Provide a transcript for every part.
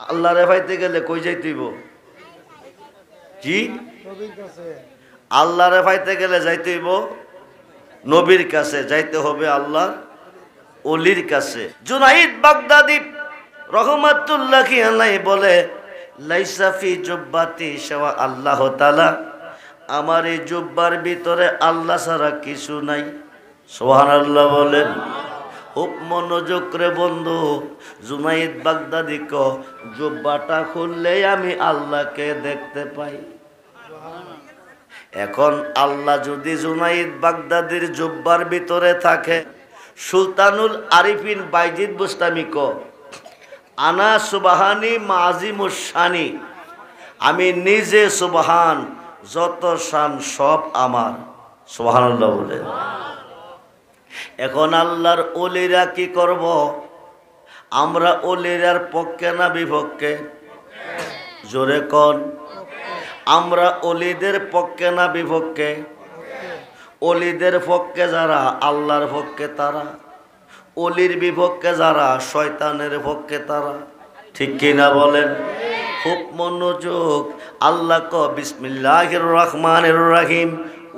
আল্লাহরে পাইতে গেলে কই যাইতেইব? জি, আল্লাহরে পাইতে গেলে যাইতেইব নবীর কাছে, যাইতে হবে আল্লাহর ওলির কাছে। জুনাইদ বাগদাদি রহমাতুল্লাহি আলাইহি বলে, লাইসা ফি জুব্বাতি শাওয়া আল্লাহ তাআলা, আমার এই জুব্বার ভিতরে আল্লাহ ছাড়া কিছু নাই। সুবহানাল্লাহ বলেন। খুব মনোযোগ করে বন্ধু, জুনাইদ বাগদাদি ক জুব্বাটা খুললেই আমি আল্লাহকে দেখতে পাই। এখন আল্লাহ যদি জুনাইদ বাগদাদির জুব্বার ভিতরে থাকে, সুলতানুল আরিফিন বাইজিদ বুস্তামি ক আনা সুবহানি মাজিমুশানি, আমি নিজে সুবহান, যত শান সব আমার। সুবহানাল্লাহ বলেন। এখন আল্লাহর ওলিরা কি করব? আমরা ওলিরার পক্ষে না বিপক্ষে? জোরে কোন। আমরা ওলিদের পক্ষে না বিপক্ষে? ওলিদের পক্ষে যারা, আল্লাহর পক্ষে তারা। ওলির বিপক্ষে যারা, শয়তানের পক্ষে তারা। ঠিক কিনা বলেন? খুব মনোযোগ। আল্লাহ ক বিসমিল্লাহির রহমানির রহিম,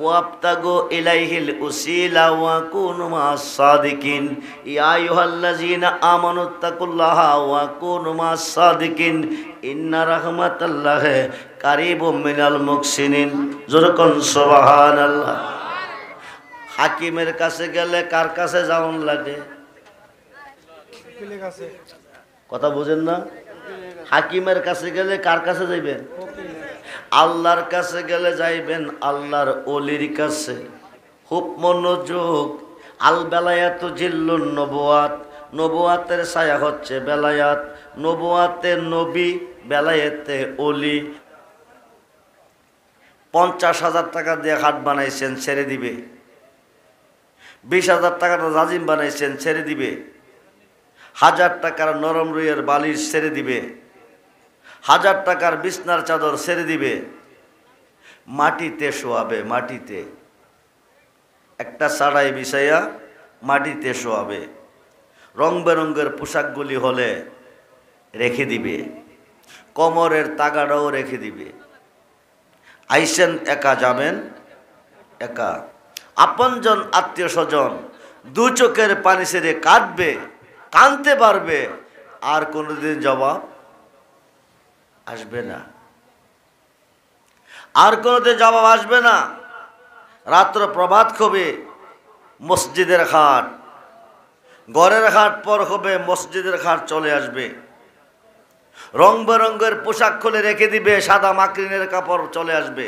ওয়াবতাগু ইলাইহিল উসিলা ওয়া কুনু মাস সাদিকিন, ইয়া আইয়ুহাল্লাযীনা আমানুত্তাকুল্লাহা ওয়া কুনু মাস সাদিকিন, ইন্না রাহমাতাল্লাহি কারীবুম মিনাল মুহসিনিন। যখন সুবহানাল্লাহ। হাকিমের কাছে গেলে কার কাছে যাওন লাগে? কথা বুঝেন না? হাকিমের কাছে গেলে কার কাছে যাইবেন? আল্লাহর কাছে গেলে যাইবেন আল্লাহর ওলির কাছে। খুব মনোযোগ। আল বেলায়াতু জিল্লুন নবুয়াত, নবুয়াতের ছায়া হচ্ছে বেলায়াত। নবুয়াতে নবী, বেলায়েতে ওলি। 50,000 টাকা দিয়ে হাট বানাইছেন, ছেড়ে দিবে। 20,000 টাকাটা জাজিম বানাইছেন, ছেড়ে দিবে। 1000 টাকার নরম রুইয়ের বালিশ ছেড়ে দিবে। 1000 টাকার বিছনার চাদর ছেড়ে দিবে। মাটিতে শোয়াবে, মাটিতে একটা ছাড়াই বিছাইয়া মাটিতে শোয়াবে। রং বেরঙ্গের পোশাকগুলি হলে রেখে দিবে। কোমরের তাগাটাও রেখে দিবে। আইসেন একা, যাবেন একা। আপনজন আত্মীয় স্বজন দু চোখের পানি ছেড়ে কাঁদবে, কাঁদতে পারবে, আর কোনোদিন জবাব আসবে না। আর কোনোদিন জবাব আসবে না। রাত্র প্রভাত হবে, মসজিদের ঘাট, ঘরের ঘাট পর হবে, মসজিদের ঘাট চলে আসবে। রং বেরঙ্গের পোশাক খুলে রেখে দিবে, সাদা মাকরিনের কাপড় চলে আসবে।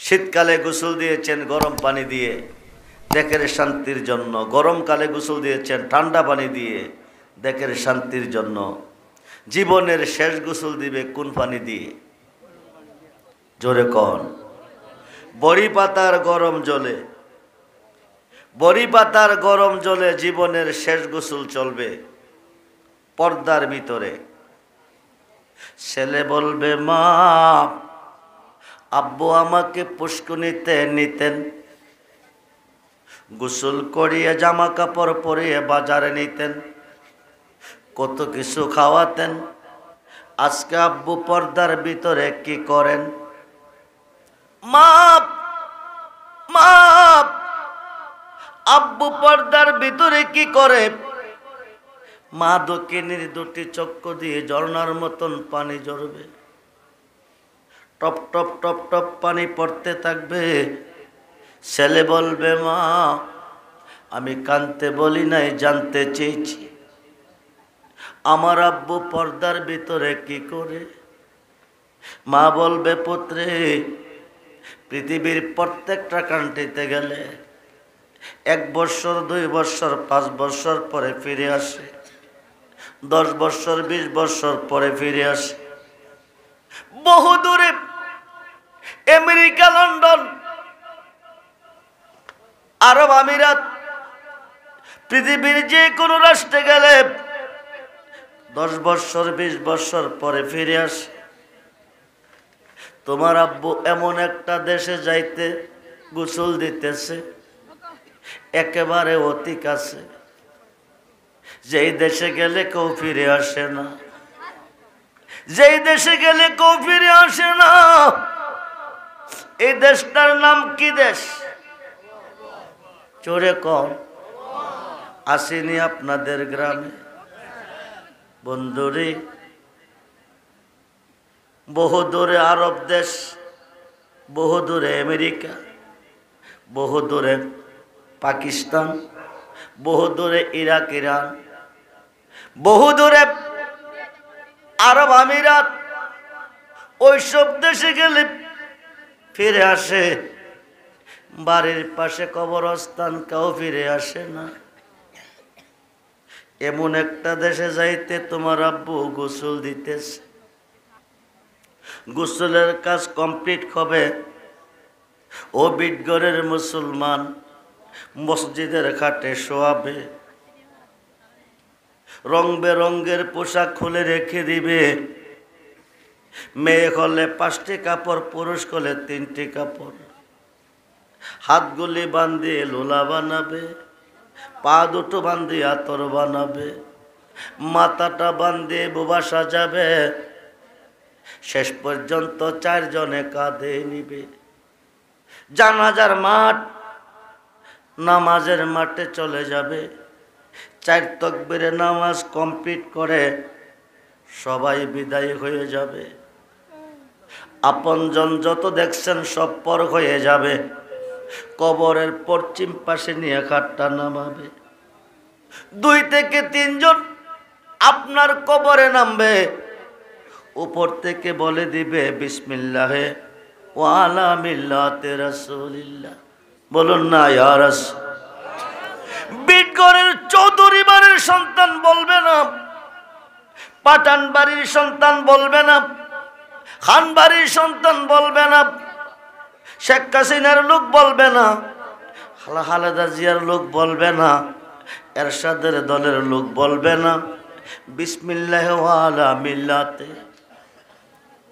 শীতকালে গোসল দিয়েছেন গরম পানি দিয়ে দেখের শান্তির জন্য, গরমকালে গোসল দিয়েছেন ঠান্ডা পানি দিয়ে দেখের শান্তির জন্য। জীবনের শেষ গোসল দিবে কোন পানি দিয়ে? জোরে কন। বড়ি পাতার গরম জলে, বড়ি পাতার গরম জলে জীবনের শেষ গোসল চলবে পর্দার ভিতরে। ছেলে বলবে, মা আব্বু আমাকে পুষ্করিণীতে নিতেন, গোসল করিয়ে জামা কাপড় পরিয়ে বাজারে নিতেন, কত কিছু খাওয়াতেন। আজকে আব্বু পর্দার ভিতরে কি করেন? মাপ মাপ, আব্বু পর্দার ভিতরে কি করে? মা দক্ষিণীর দুটি চক্ষু দিয়ে ঝর্ণার মতন পানি ঝরবে, টপ টপ টপ টপ পানি পড়তে থাকবে। ছেলে বলবে, মা আমি কানতে বলি নাই, জানতে চেয়েছি আমার আব্বু পর্দার ভিতরে কি করে। মা বলবে, পুত্রে পৃথিবীর প্রত্যেকটা কান্ট্রিতে গেলে 1 বছর 2 বছর 5 বছর পরে ফিরে আসে, 10 বছর 20 বছর পরে ফিরে আসে। বহু দূরে আমেরিকা, লন্ডন, আরব আমিরাত, পৃথিবীর যে কোনো রাষ্ট্রে গেলে 10 বছর 20 বছর পরে ফিরে আসে। তোমার আব্বু এমন একটা দেশে যাইতে গোসল দিতেছে, একেবারে অতি কাছে, যেই দেশে গেলে কেউ ফিরে আসে না, যেই দেশে গেলে কেউ ফিরে আসে না। এই দেশটার নাম কি দেশ? চোরে কম আসেনি আপনাদের গ্রামে? বন্ধুরে, বহু দূরে আরব দেশ, বহু দূরে আমেরিকা, বহু দূরে পাকিস্তান, বহু দূরে ইরাক, ইরান, বহু দূরে আরব আমিরাত, ওইসব দেশে গেলে ফিরে আসে। বাড়ির পাশে কবরস্থান, কেউ ফিরে আসে না। এমন একটা দেশে যাইতে তোমার আব্বু গোসল দিতেছে, গোসলের কাজ কমপ্লিট হবে। ও বিটগড়ের মুসলমান মসজিদের খাটে শোয়াবে, রং বেরঙ্গের পোশাক খুলে রেখে দিবে। মেয়ে হলে 5টি কাপড়, পুরুষ হলে 3টি কাপড়। হাতগুলি বান্ধিয়ে লোলা বানাবে, পা দুটো বান্ধিয়ে আতর বানাবে, মাথাটা বান্ধিয়ে বোবা সাজাবে। শেষ পর্যন্ত 4 জনে কাঁধে নিবে। জানাজার মাঠ, নামাজের মাঠে চলে যাবে। 4 তাকবীরে নামাজ কমপ্লিট করে সবাই বিদায় হয়ে যাবে। আপনজন যত দেখছেন সব পর হয়ে যাবে। কবরের পশ্চিম পাশে নিয়ে খাটটা নামাবে। 2 থেকে 3 জন আপনার কবরে নামবে। উপর থেকে বলে দিবে বিসমিল্লাহে ওয়া আলা মিল্লাতে রাসূলিল্লাহ। বলুন না ইয়া রাসূল। বিটগড়ের চৌধুরী বাড়ির সন্তান বলবে না, পাঠান বাড়ির সন্তান বলবে না, খান বাড়ির সন্তান বলবে না, শেখ হাসিনার লোক বলবে না, খালেদা জিয়ার লোক বলবে না, এরশাদের দলের লোক বলবে না। বিসমিল্লাহ ওয়া আলা মিল্লাতে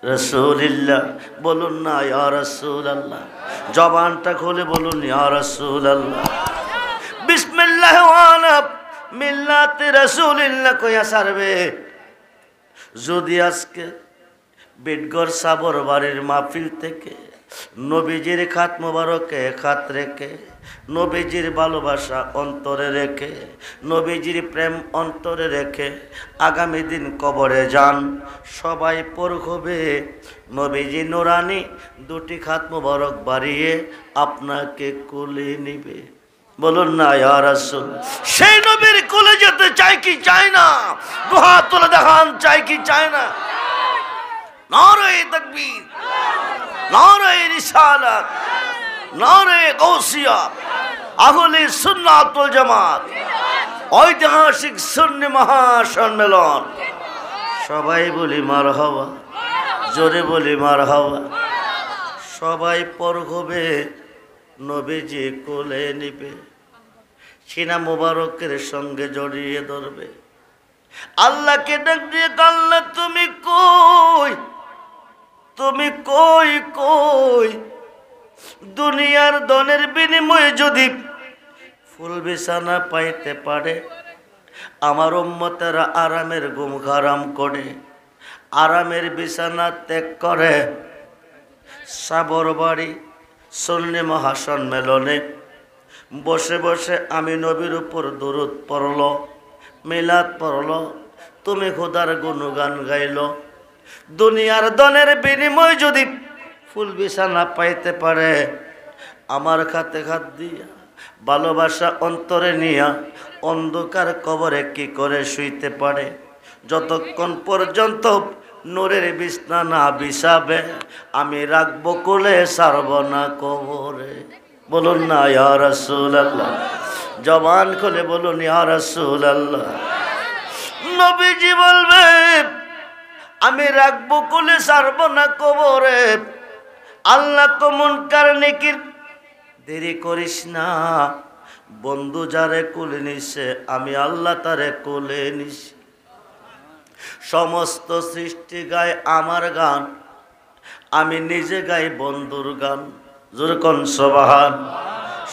রাসূলিল্লাহ। বলুন না ইয়া রাসূলুল্লাহ। জবানটা খুলে বলুন ইয়া রাসূলুল্লাহ। বিসমিল্লাহ ওয়া আলা মিল্লাতে রাসূলিল্লাহ কইয়া সারবে। যদি আজকে বিটগড় সাবর বাড়ির মাহফিল থেকে নবীজির খাত মোবারকে খাত রেখে, নবীজির ভালোবাসা অন্তরে রেখে, নবীজির প্রেম অন্তরে রেখে আগামী দিন কবরে যান, সবাই পর হবে। নবীজি নুরানি 2টি খাত মোবারক বাড়িয়ে আপনাকে কোলে নিবে। বলুন না ইয়া রাসূল। সেই নবীর কোলে যেতে চাই কি চাই না? দুহাত তুলে দেখান, চাই কি চাই না? নারে তাকবীর, নারে রিসালাত, নারে গাউসিয়া, আহলে সুন্নাত ওয়াল জামাত, ঐতিহাসিক সুন্নি মহাসম্মেলন। সবাই বলি মারহাবা, জোরে বলি মারহাবা। সবাই পর হবে, নবীজি কোলে নিবে, সিনা মুবারকের সঙ্গে জড়িয়ে ধরবে। আল্লাহকে ডাক দিয়ে, আল্লাহ তুমি কই, তুমি কই কই? দুনিয়ার ধনের বিনিময়ে যদি ফুল বিছানা পাইতে পারে, আমার উম্মতেরা আরামের ঘুম হারাম করে, আরামের বিছানা ত্যাগ করে সাবর বাড়ি সুন্নি মহাসম্মেলনে বসে বসে আমি নবীর উপর দরুদ পড়ল, মিলাদ পড়ল, তুমি খোদার গুণগান গাইল। দুনিয়ার ধনের বিনিময় যদি ফুল বিছানা পাইতে পারে, আমার খাতে খাত দিয়া ভালোবাসা অন্তরে নিয়া অন্ধকার কবরে কি করে শুইতে পারে? যতক্ষণ পর্যন্ত নূরের বিছনা না বিছাবে, আমি রাখবো কোলে, সারব না কবরে। বলুন না ইয়া রাসূলুল্লাহ। জবান খুলে বলুন ইয়া রাসূলুল্লাহ। নবীজি বলবে, আমি রাখবো কোলে, সারব না কবরে। আল্লাহ তো মুনকার নেকির দেরি করিস না। বন্ধু যারে কোলে নিছে, আমি আল্লাহ তারে কোলে নিছি। সমস্ত সৃষ্টি গায় আমার গান, আমি নিজে গাই বন্ধুর গান। জোরে কোন সুবহান।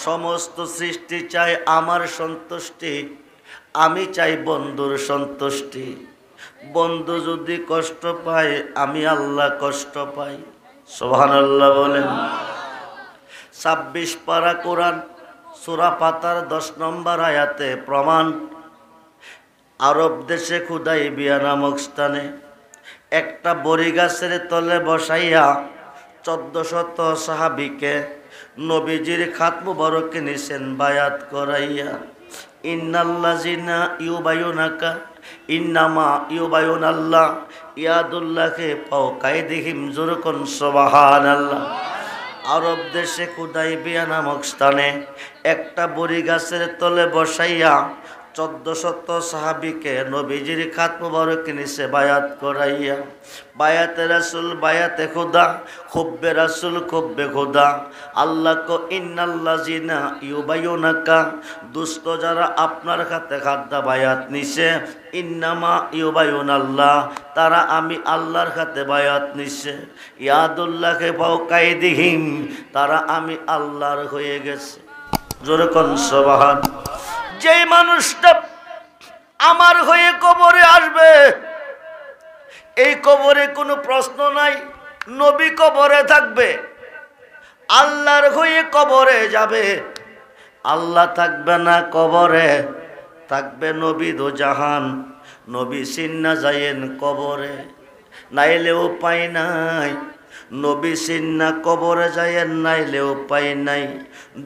সমস্ত সৃষ্টি চাই আমার সন্তুষ্টি, আমি চাই বন্ধুর সন্তুষ্টি। বন্ধু যদি কষ্ট পায় আমি আল্লাহ কষ্ট পাই। সুবহানাল্লাহ বলেন। 26 পারা কোরআন সূরা পাতার 10 নম্বর আয়াতে প্রমাণ। আরব দেশে হুদাইবিয়া নামক স্থানে একটা বড়ি গাছের তলে বসাইয়া 1400 সাহাবীকে নবীজির খাত মুবারক নিছেন বায়াত করাইয়া। ইন্নাল্লাযিনা ইউবায়ুনাকা ইন্নামা ইউবায়ুনাল্লাহ ইয়াদুল্লাহি ফাওকা আইদিহিম যুরকুন সুবহানাল্লাহ। আরব দেশে হুদাইবিয়া নামক স্থানে একটা বড়ি গাছের তলে বসাইয়া 1400 সাহাবীকে নবীজির খাত মুবারক নিছে বায়াত করাইয়া। বায়াতে রাসূল বায়াতে খুদা, খুব্বে রাসূল খুব্বে খুদা। আল্লাহ কো ইন্নাল্লাযিনা ইউবায়ুনাকা, দুষ্ট যারা আপনার হাতে খাদ্দা বায়াত নিছে, ইন্নামা ইউবায়ুনাল্লাহ, তারা আমি আল্লাহর হাতে বায়াত নিছে। ইয়াদুল্লাহি ফাওকা আইদিহিম, তারা আমি আল্লাহর হয়ে গেছে। জোরে কোন সুবহান। যেই মানুষটা আমার হয়ে কবরে আসবে, এই কবরে কোনো প্রশ্ন নাই, নবী কবরে থাকবে, আল্লাহর হয়ে কবরে যাবে। আল্লাহ থাকবে না কবরে, থাকবে নবী দো জাহান। নবী সিন্না যায়েন কবরে, নাইলে উপায় নাই। নবী সিন্না কবরে যায়েন, নাইলে উপায় নাই।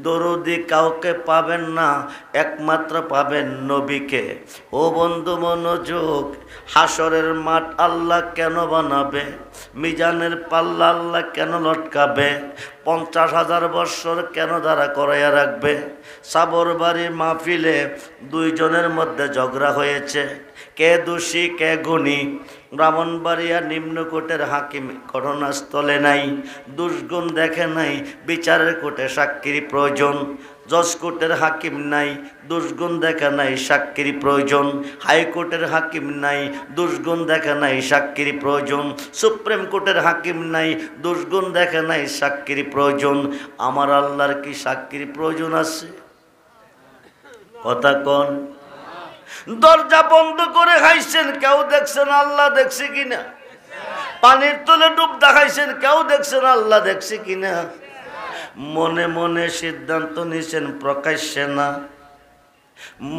দরুদি কাউকে পাবেন না, একমাত্র পাবেন নবীকে। ও বন্ধু মনোযোগ, হাসরের মাঠ আল্লাহ কেন বানাবে? মিজানের পাল্লা আল্লাহ কেন লটকাবে? 50,000 বৎসর কেন দাঁড়া করাইয়া রাখবে? সাবর বাড়ির মাহফিলে দুইজনের মধ্যে ঝগড়া হয়েছে, কে দোষী কে গুণী। ব্রাহ্মণবাড়িয়া নিম্নকোটের হাকিম ঘটনাস্থলে নাই, দুষ্গুণ দেখে নাই, বিচারের কোর্টে সাক্ষীর প্রয়োজন। জজকোর্টের হাকিম নাই, দুষ্গুণ দেখা নাই, সাক্ষীর প্রয়োজন। হাইকোর্টের হাকিম নাই, দুষ্গুণ দেখা নাই, সাক্ষীর প্রয়োজন। সুপ্রিম কোর্টের হাকিম নাই, দুষ্গুণ দেখা নাই, সাক্ষীর প্রয়োজন। আমার আল্লাহর কি সাক্ষীর প্রয়োজন আছে? কথা কন। দরজা বন্ধ করে খাইছেন, কেউ দেখছেন আল্লাহ দেখছে কিনা? পানির তলে ডুব দেখাইছেন, কেউ দেখছেন আল্লাহ দেখছে কিনা? মনে মনে সিদ্ধান্ত নিছেন, প্রকাশ্যে না।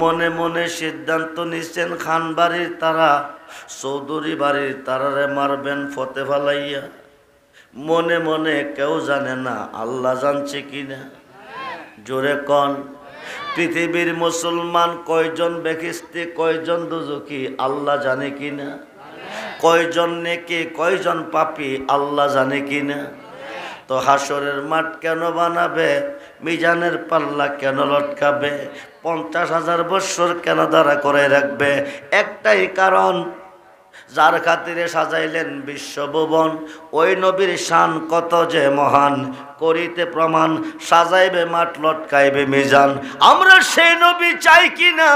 মনে মনে সিদ্ধান্ত নিছেন, খান বাড়ির তারা চৌধুরী বাড়ির তারারে মারবেন ফতে ফালাইয়া। মনে মনে কেউ জানে না, আল্লাহ জানছে কিনা? জোরে কন। পৃথিবীর মুসলমান কয়জন বেখিস্তি, কয়জন দুজকি, আল্লাহ জানে কিনা? কয়জন নেকি, কয়জন পাপী, আল্লাহ জানে কিনা? তো হাসরের মাঠ কেন বানাবে? মিজানের পাল্লা কেন লটকাবে? 50,000 বৎসর কেন দাঁড়া করে রাখবে? একটাই কারণ, যার খাতিরে সাজাইলেন বিশ্বভুবন, ওই নবীর শান কত যে মহান, করিতে প্রমাণ। সাজাইবে মাঠ, লটকাইবে মিজান। আমরা সেই নবী চাই কিনা?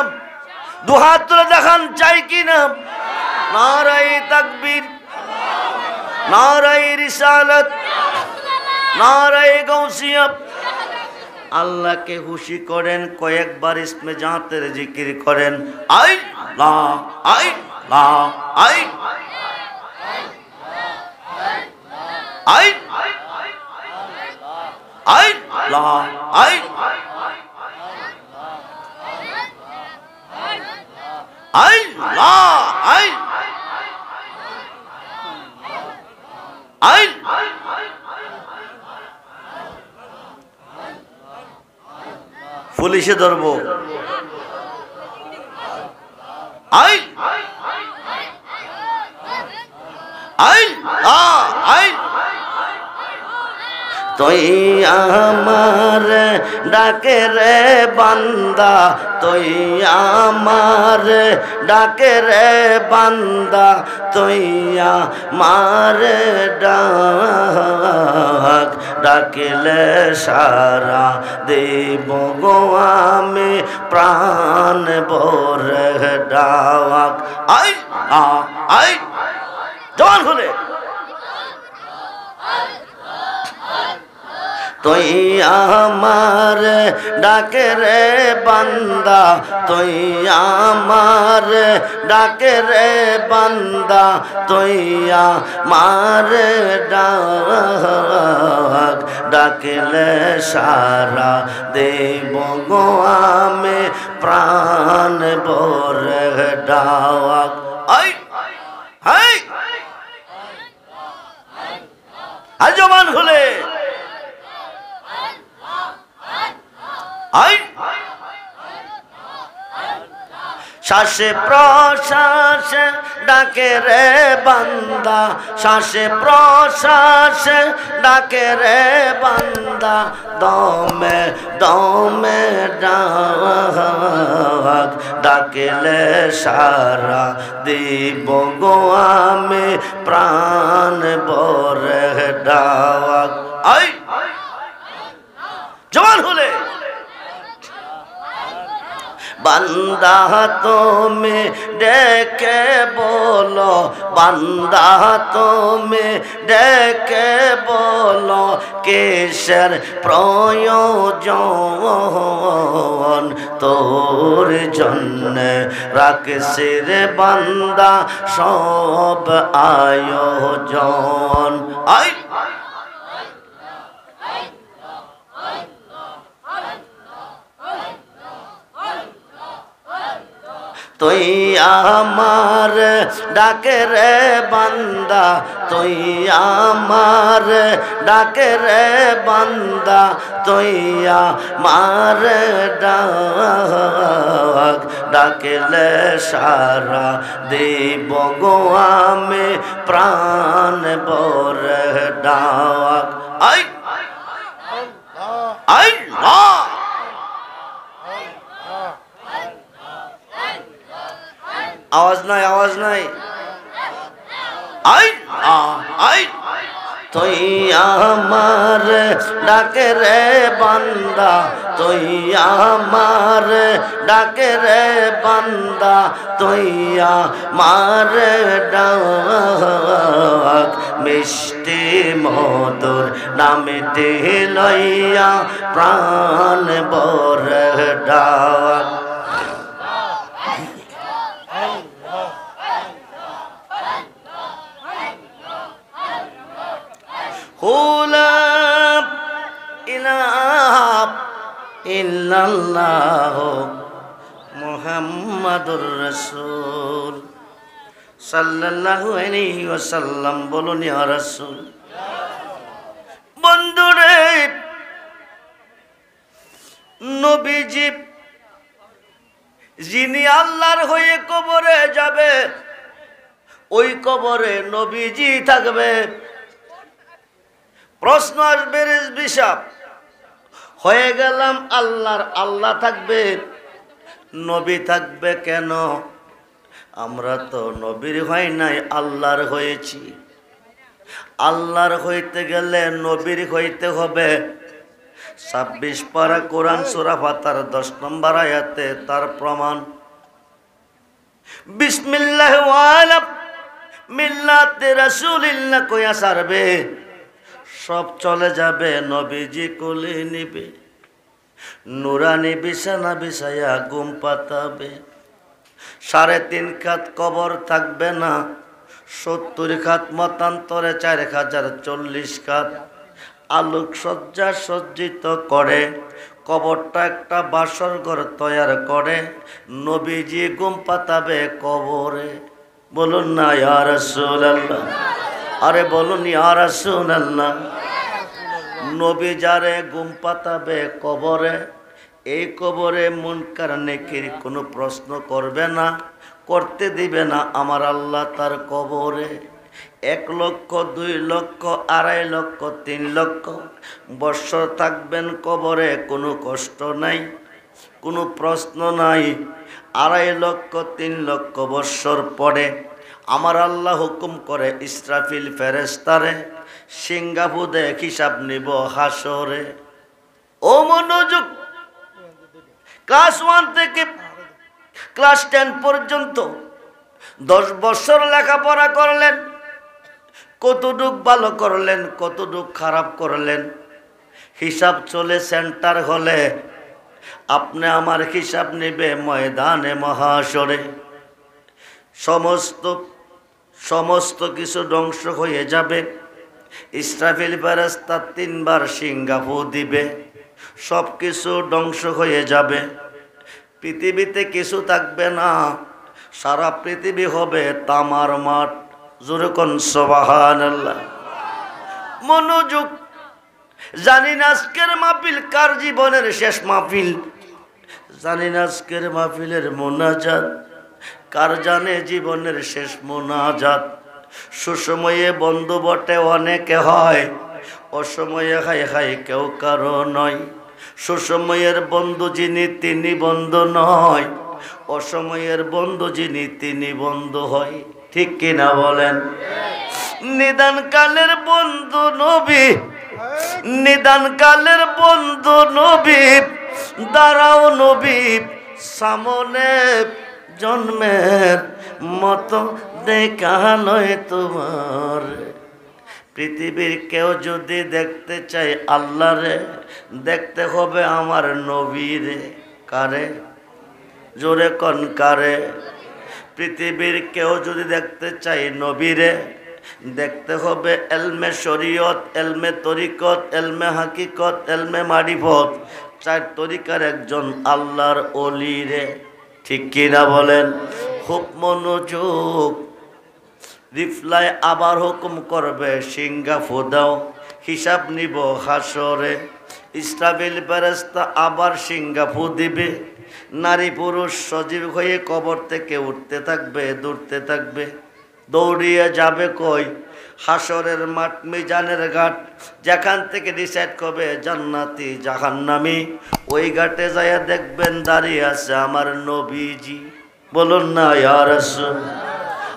দুহাত তুলে দেখান, চাই কিনা? নারায়ে তাকবীর, নারায়ে রিসালাত, নারায়ে গাউসিয়া। আল্লাহকে খুশি করেন, কয়েকবার ইসমে জাতের জিকির করেন। আই লা আই লা আই আই আই লা আই আই লা আই আই। পুলিশে ধরবো। I I I. তুই আমার ডাকে রে বান্দা, তুই আমার ডাকে রে বান্দা, তুই আমার ডাক ডাকিলে সারা দেব গো আমি প্রাণ ভরে ডাক। আই আই জবান খুলে। তুই আমার ডাকে রে বান্দা, তুই আমার ডাকে রে বান্দা, তুই আমার ডাক ডাকলে সারা দেব গো আমি প্রাণ ভরে ডাক। আই হাই আর জবান খুলে আই শ্বাসে প্রশ্বাসে ডাকে রে বান্দা, শ্বাসে প্রশ্বাসে ডাকে রে বান্দা, দমে দমে ডাক ডাকলে সারা দিব গো আমি প্রাণ ভরে ডাক। আই জবান হলে বান্দা তুমি ডেকে বলো, বান্দা তুমি ডেকে বলো কিসের প্রয়োজন তোর জন্যে রাখছি রে বান্দা সব আয়োজন। আই তুই আমার ডাকে রে বান্দা, তুই আমার ডাকে রে বান্দা, তুই আমার ডাক ডাকলে সারা দেব গো আমি প্রাণ ভরে ডাক। আই আই আওয়াজ নাই, আওয়াজ নাই। আই আই তুই আমার ডাকে রে বান্দা, তুই আমার ডাকে রে বান্দা, তুই আমার ডাক মিষ্টি মধুর নামটি লইয়া প্রাণ ভরে ডাক। লা ইলাহা ইল্লাল্লাহ মুহাম্মাদুর রাসূল সাল্লাল্লাহু আলাইহি ওয়াসাল্লাম। বলুন ইয়া রাসূল। বন্ধুরে নবীজি যিনি আল্লাহর হয়ে কবরে যাবে, ওই কবরে নবীজি থাকবে। প্রশ্ন আসবে রিজবিসাব, হয়ে গেলাম আল্লাহর, আল্লাহ থাকবে, নবী থাকবে কেন? আমরা তো নবীর হয় নাই, আল্লাহর হয়েছি। আল্লাহর হইতে গেলে নবীর হইতে হবে। 26 পারা কোরআন সূরা ফাতির 10 নম্বর আয়াতে তার প্রমাণ। বিসমিল্লাহ ওয়ালা মিল্লাতে রাসূলিল্লাহ কইয়া সারবে, সব চলে যাবে, নবীজি কোলে নিবে, নুরানি বিছানা বিছায়া ঘুম পাতাবে। 3.5 খাত কবর থাকবে না, 70 খাত মতান্তরে 4040 খাত আলোক সজ্জা সজ্জিত করে কবরটা একটা বাসর ঘর তৈয়ার করে, নবীজি ঘুম পাতাবে কবরে। বলুন না ইয়া রাসূলুল্লাহ, আরে বলুন ইয়া রাসূলুল্লাহ। নবী যারে ঘুম পাতাবে কবরে, এই কবরে মুনকার নেকির কোনো প্রশ্ন করবে না, করতে দিবে না আমার আল্লাহ তার কবরে। 1 লক্ষ 2 লক্ষ 2.5 লক্ষ 3 লক্ষ বৎসর থাকবেন কবরে, কোনো কষ্ট নাই, কোনো প্রশ্ন নাই। 2.5 লক্ষ 3 লক্ষ বৎসর পরে আমার আল্লাহ হুকুম করে ইসরাফিল ফেরেশতারে সিঙ্গাপুরে হিসাব নিব হাসরে। ও মনোযোগ, ক্লাস 1 থেকে ক্লাস 10 পর্যন্ত 10 বছর লেখাপড়া করলেন, কতটুক ভালো করলেন, কতটুক খারাপ করলেন, হিসাব চলে সেন্টার হলে, আপনি আমার হিসাব নেবে ময়দানে মহাশরে। সমস্ত কিছু ধ্বংস হয়ে যাবে। ইসরাফিল ফেরেশতা 3 বার সিংহা ফু দিবে, সব কিছু ধ্বংস হয়ে যাবে। পৃথিবীতে কিছু থাকবে না, সারা পৃথিবী হবে তামার মাঠ। জোরে কোন সুবহানাল্লাহ। মনোযোগ। জানি না আজকের মাহফিল কার জীবনের শেষ মাহফিল, জানি না আজকের মাহফিলের মোনাজাত কার জানে জীবনের শেষ মোনাজাত। সুসময়ে বন্ধু বটে অনেকে হয়, অসময়ে হাই হাই কেউ কারো নয়। সুসময়ের বন্ধু যিনি তিনি বন্ধু নয়, অসময়ের বন্ধু যিনি তিনি বন্ধু হয়। ঠিক কিনা বলেন? নিদান কালের বন্ধু নবী, নিদান কালের বন্ধু নবী, দাঁড়াও নবী সামনে, জন্মের মতো দেখা নয় তোমার। পৃথিবীর কেউ যদি দেখতে চাই আল্লাহরে, দেখতে হবে আমার নবীরে। কারে? জোরে কোন কারে? পৃথিবীর কেউ যদি দেখতে চাই নবীরে, দেখতে হবে এলমে শরীয়ত, এলমে তরিকত, এলমে হাকিকত, এলমে মারিফত, 4 তরিকার একজন আল্লাহর ওলি রে। ঠিক কিনা বলেন? খুব মনোযোগ। রিফলাই আবার হুকুম করবে সিংহা ফু দাও, হিসাব নিব হাসরে। ইসরাফিল ফেরেশতা আবার সিংহা ফু দিবে। নারী পুরুষ সজীব হয়ে কবর থেকে উঠতে থাকবে, দৌড়তে থাকবে। দৌড়িয়ে যাবে কই? হাসরের মাঠ, মিজানের ঘাট, যেখান থেকে ডিসাইড করবে জান্নাতি জাহান্নামী, ওই ঘাটে যাইয়া দেখবেন দাঁড়িয়ে আছে আমার নবীজি। বলুন না ইয়া রাসূল।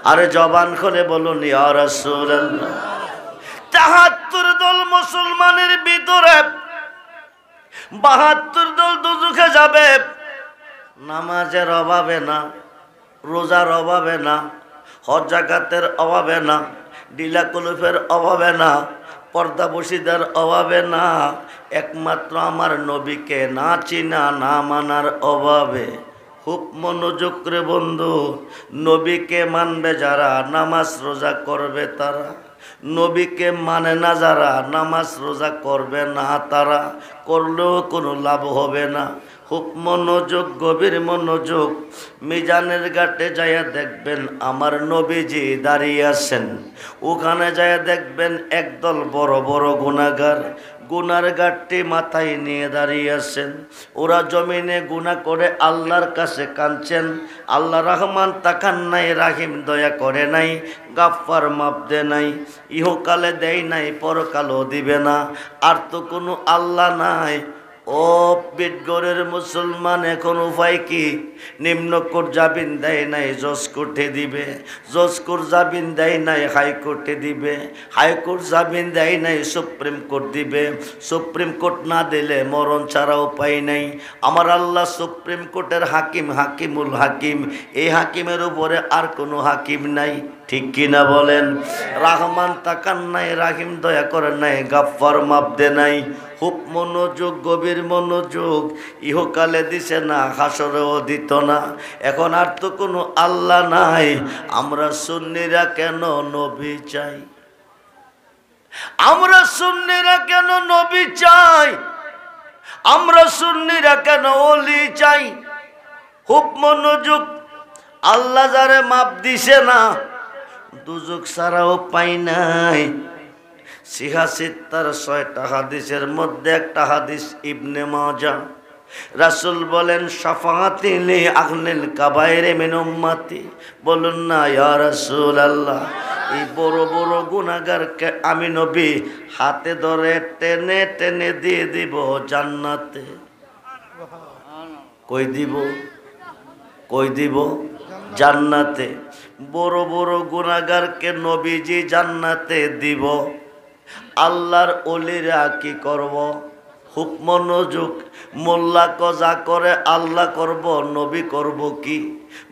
আরে জবান খুলে বলুন ইয়া রাসূলুল্লাহ। ৭৪ দল মুসলমানের ভিতরে ৭২ দল দুজখে যাবে। নামাজের অভাবে না, রোজার অভাবে না, হজ জাকাতের অভাবে না, ডিলা কুলুফের অভাবে না, পর্দা বসিদার অভাবে না, একমাত্র আমার নবীকে না চিনা না মানার অভাবে। খুব মনোযোগ রে বন্ধু। নবীকে মানবে যারা, নামাজ রোজা করবে তারা। নবীকে মানে না যারা, নামাজ রোজা করবে না তারা, করলেও কোনো লাভ হবে না। খুব মনোযোগ, গভীর মনোযোগ। মিজানের ঘাটে যাইয়া দেখবেন আমার নবীজি দাঁড়িয়ে আছেন। ওখানে যাইয়া দেখবেন একদল বড় বড় গুনাহগার গুনার ঘাটটি মাথায় নিয়ে দাঁড়িয়ে আছেন। ওরা জমিনে গুনাহ করে আল্লাহর কাছে কাঁদছেন। আল্লাহ রহমান তাকান নাই, রাহিম দয়া করে নাই, গাফফার মাপ দে নাই, ইহকালে দেয় নাই, পরকালও দিবে না। আর তো কোনো আল্লাহ নাই। ও বিটগড়ের মুসলমান, এখন উপায় কি? নিম্নকোর্ট জামিন দেয় নাই, জজ কোর্টে দিবে। জজ কোর্ট জামিন দেয় নাই, হাইকোর্টে দিবে। হাইকোর্ট জামিন দেয় নাই, সুপ্রিম কোর্ট দিবে। সুপ্রিম কোর্ট না দিলে মরণ ছাড়া উপায় নাই। আমার আল্লাহ সুপ্রিম কোর্টের হাকিম, হাকিমুল হাকিম। এই হাকিমের উপরে আর কোনো হাকিম নাই। ঠিক কিনা বলেন? রহমান তাকান নাই, রাহিম দয়া করে নাই, গাফফার মাপ দে নাই। খুব মনোযোগ, গভীর মনোযোগ। ইহকালে দিছে না, হাসরেও দিত না। এখন আর তো কোনো আল্লাহ নাই। আমরা সুন্নিরা কেন নবী চাই? আমরা সুন্নিরা কেন নবী চাই? আমরা সুন্নিরা কেন ওলি চাই? খুব মনোযোগ। আল্লাহ যারে মাপ দিছে না, দুজক ছাড়াও পাই নাই। সিহাসিত্তার ৬টা হাদিসের মধ্যে একটা হাদিস ইবনে মাজাহ। রাসূল বলেন শাফাআতি লি আহলিল কাবায়েরে মিন উম্মতি। বলুন না ইয়া রাসূলুল্লাহ, এই বড় বড় গুনাহগারকে আমি নবী হাতে ধরে টেনে টেনে দিয়ে দিব জান্নাতে। কই দিব? কই দিব? জান্নাতে। বড় বড় গুনাহগারকে নবীজি জান্নাতে দিব। আল্লাহর ওলিরা কি করব? খুব মনোযোগ। মোল্লা কজা করে আল্লাহ করব, নবী করব কি?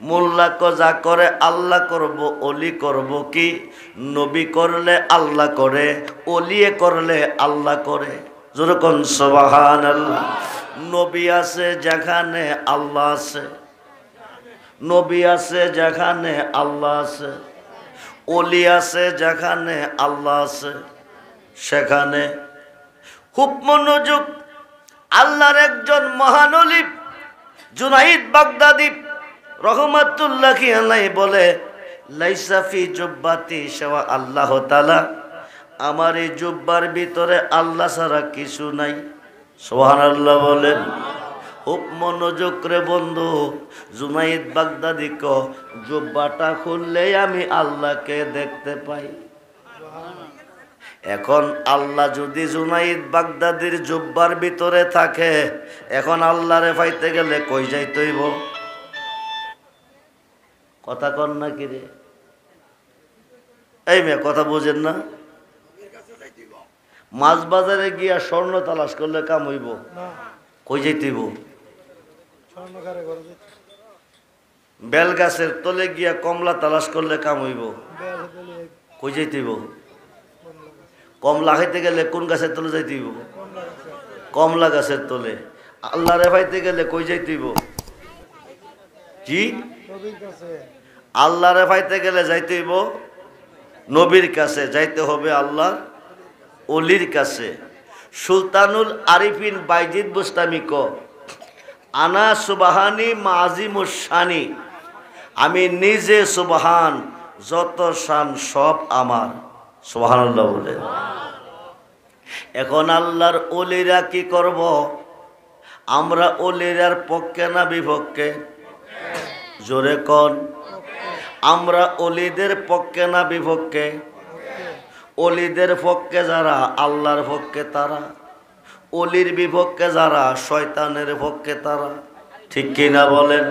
মোল্লা কজা করে আল্লাহ করব, ওলি করব কি? নবী করলে আল্লাহ করে, ওলিয়ে করলে আল্লাহ করে। যেরকম সুবহানাল্লাহ। নবী আছে যেখানে আল্লাহ আছে, নবী আছে যেখানে আল্লাহ আছে, ওলি আছে যেখানে আল্লাহ আছে, সেখানে খুব মনোযোগ। আল্লাহর একজন মহান ওলি জুনাইদ বাগদাদী রহমাতুল্লাহি আলাইহি বলে, লাইসা ফি জুব্বাতি শাওয়া আল্লাহ তাআলা, আমার এই জুব্বার ভিতরে আল্লাহ ছাড়া কিছু নাই। সুবহানাল্লাহ বলেন। খুব মনোযোগ রে বন্ধু। জুনাইদ বাগদাদী ক জুব্বাটা খুললেই আমি আল্লাহকে দেখতে পাই। এখন আল্লাহ যদি জুনাইদ বাগদাদীর জুব্বার ভিতরে থাকে, এখন আল্লাহরে পাইতে গেলে কই যাইতে হইব? কথা কন না কি রে? এই মেয়ে কথা বোঝেন না? মাছ বাজারে গিয়া স্বর্ণ তালাশ করলে কাম হইব? কই যাইতে হইব? বেল গাছের তলে গিয়া কমলা তালাশ করলে কাম হইব? কই যাইতে হইব? কমলা খাইতে গেলে কোন গাছের তলে যাইতে হইব? কমলা গাছের তলে। আল্লাহরে পাইতে গেলে কই যাইতে হইব? জি, আল্লাহরে পাইতে গেলে যাইতে হইব নবীর কাছে, যাইতে হবে আল্লাহর ওলির কাছে। সুলতানুল আরিফিন বাইজিদ বুস্তামি ক আনা সুবহানি মাজিমুস শানি, আমি নিজে সুবহান, যত শান সব আমার। সুবহানাল্লাহ বলে। এখন আল্লাহর ওলিরা কি করব? আমরা ওলিরার পক্ষে না বিপক্ষে? জোরে কোন। আমরা ওলিদের পক্ষে না বিপক্ষে? ওলিদের পক্ষে যারা আল্লাহর পক্ষে তারা, ওলির বিপক্ষে যারা শয়তানের পক্ষে তারা। ঠিক কিনা বলেন?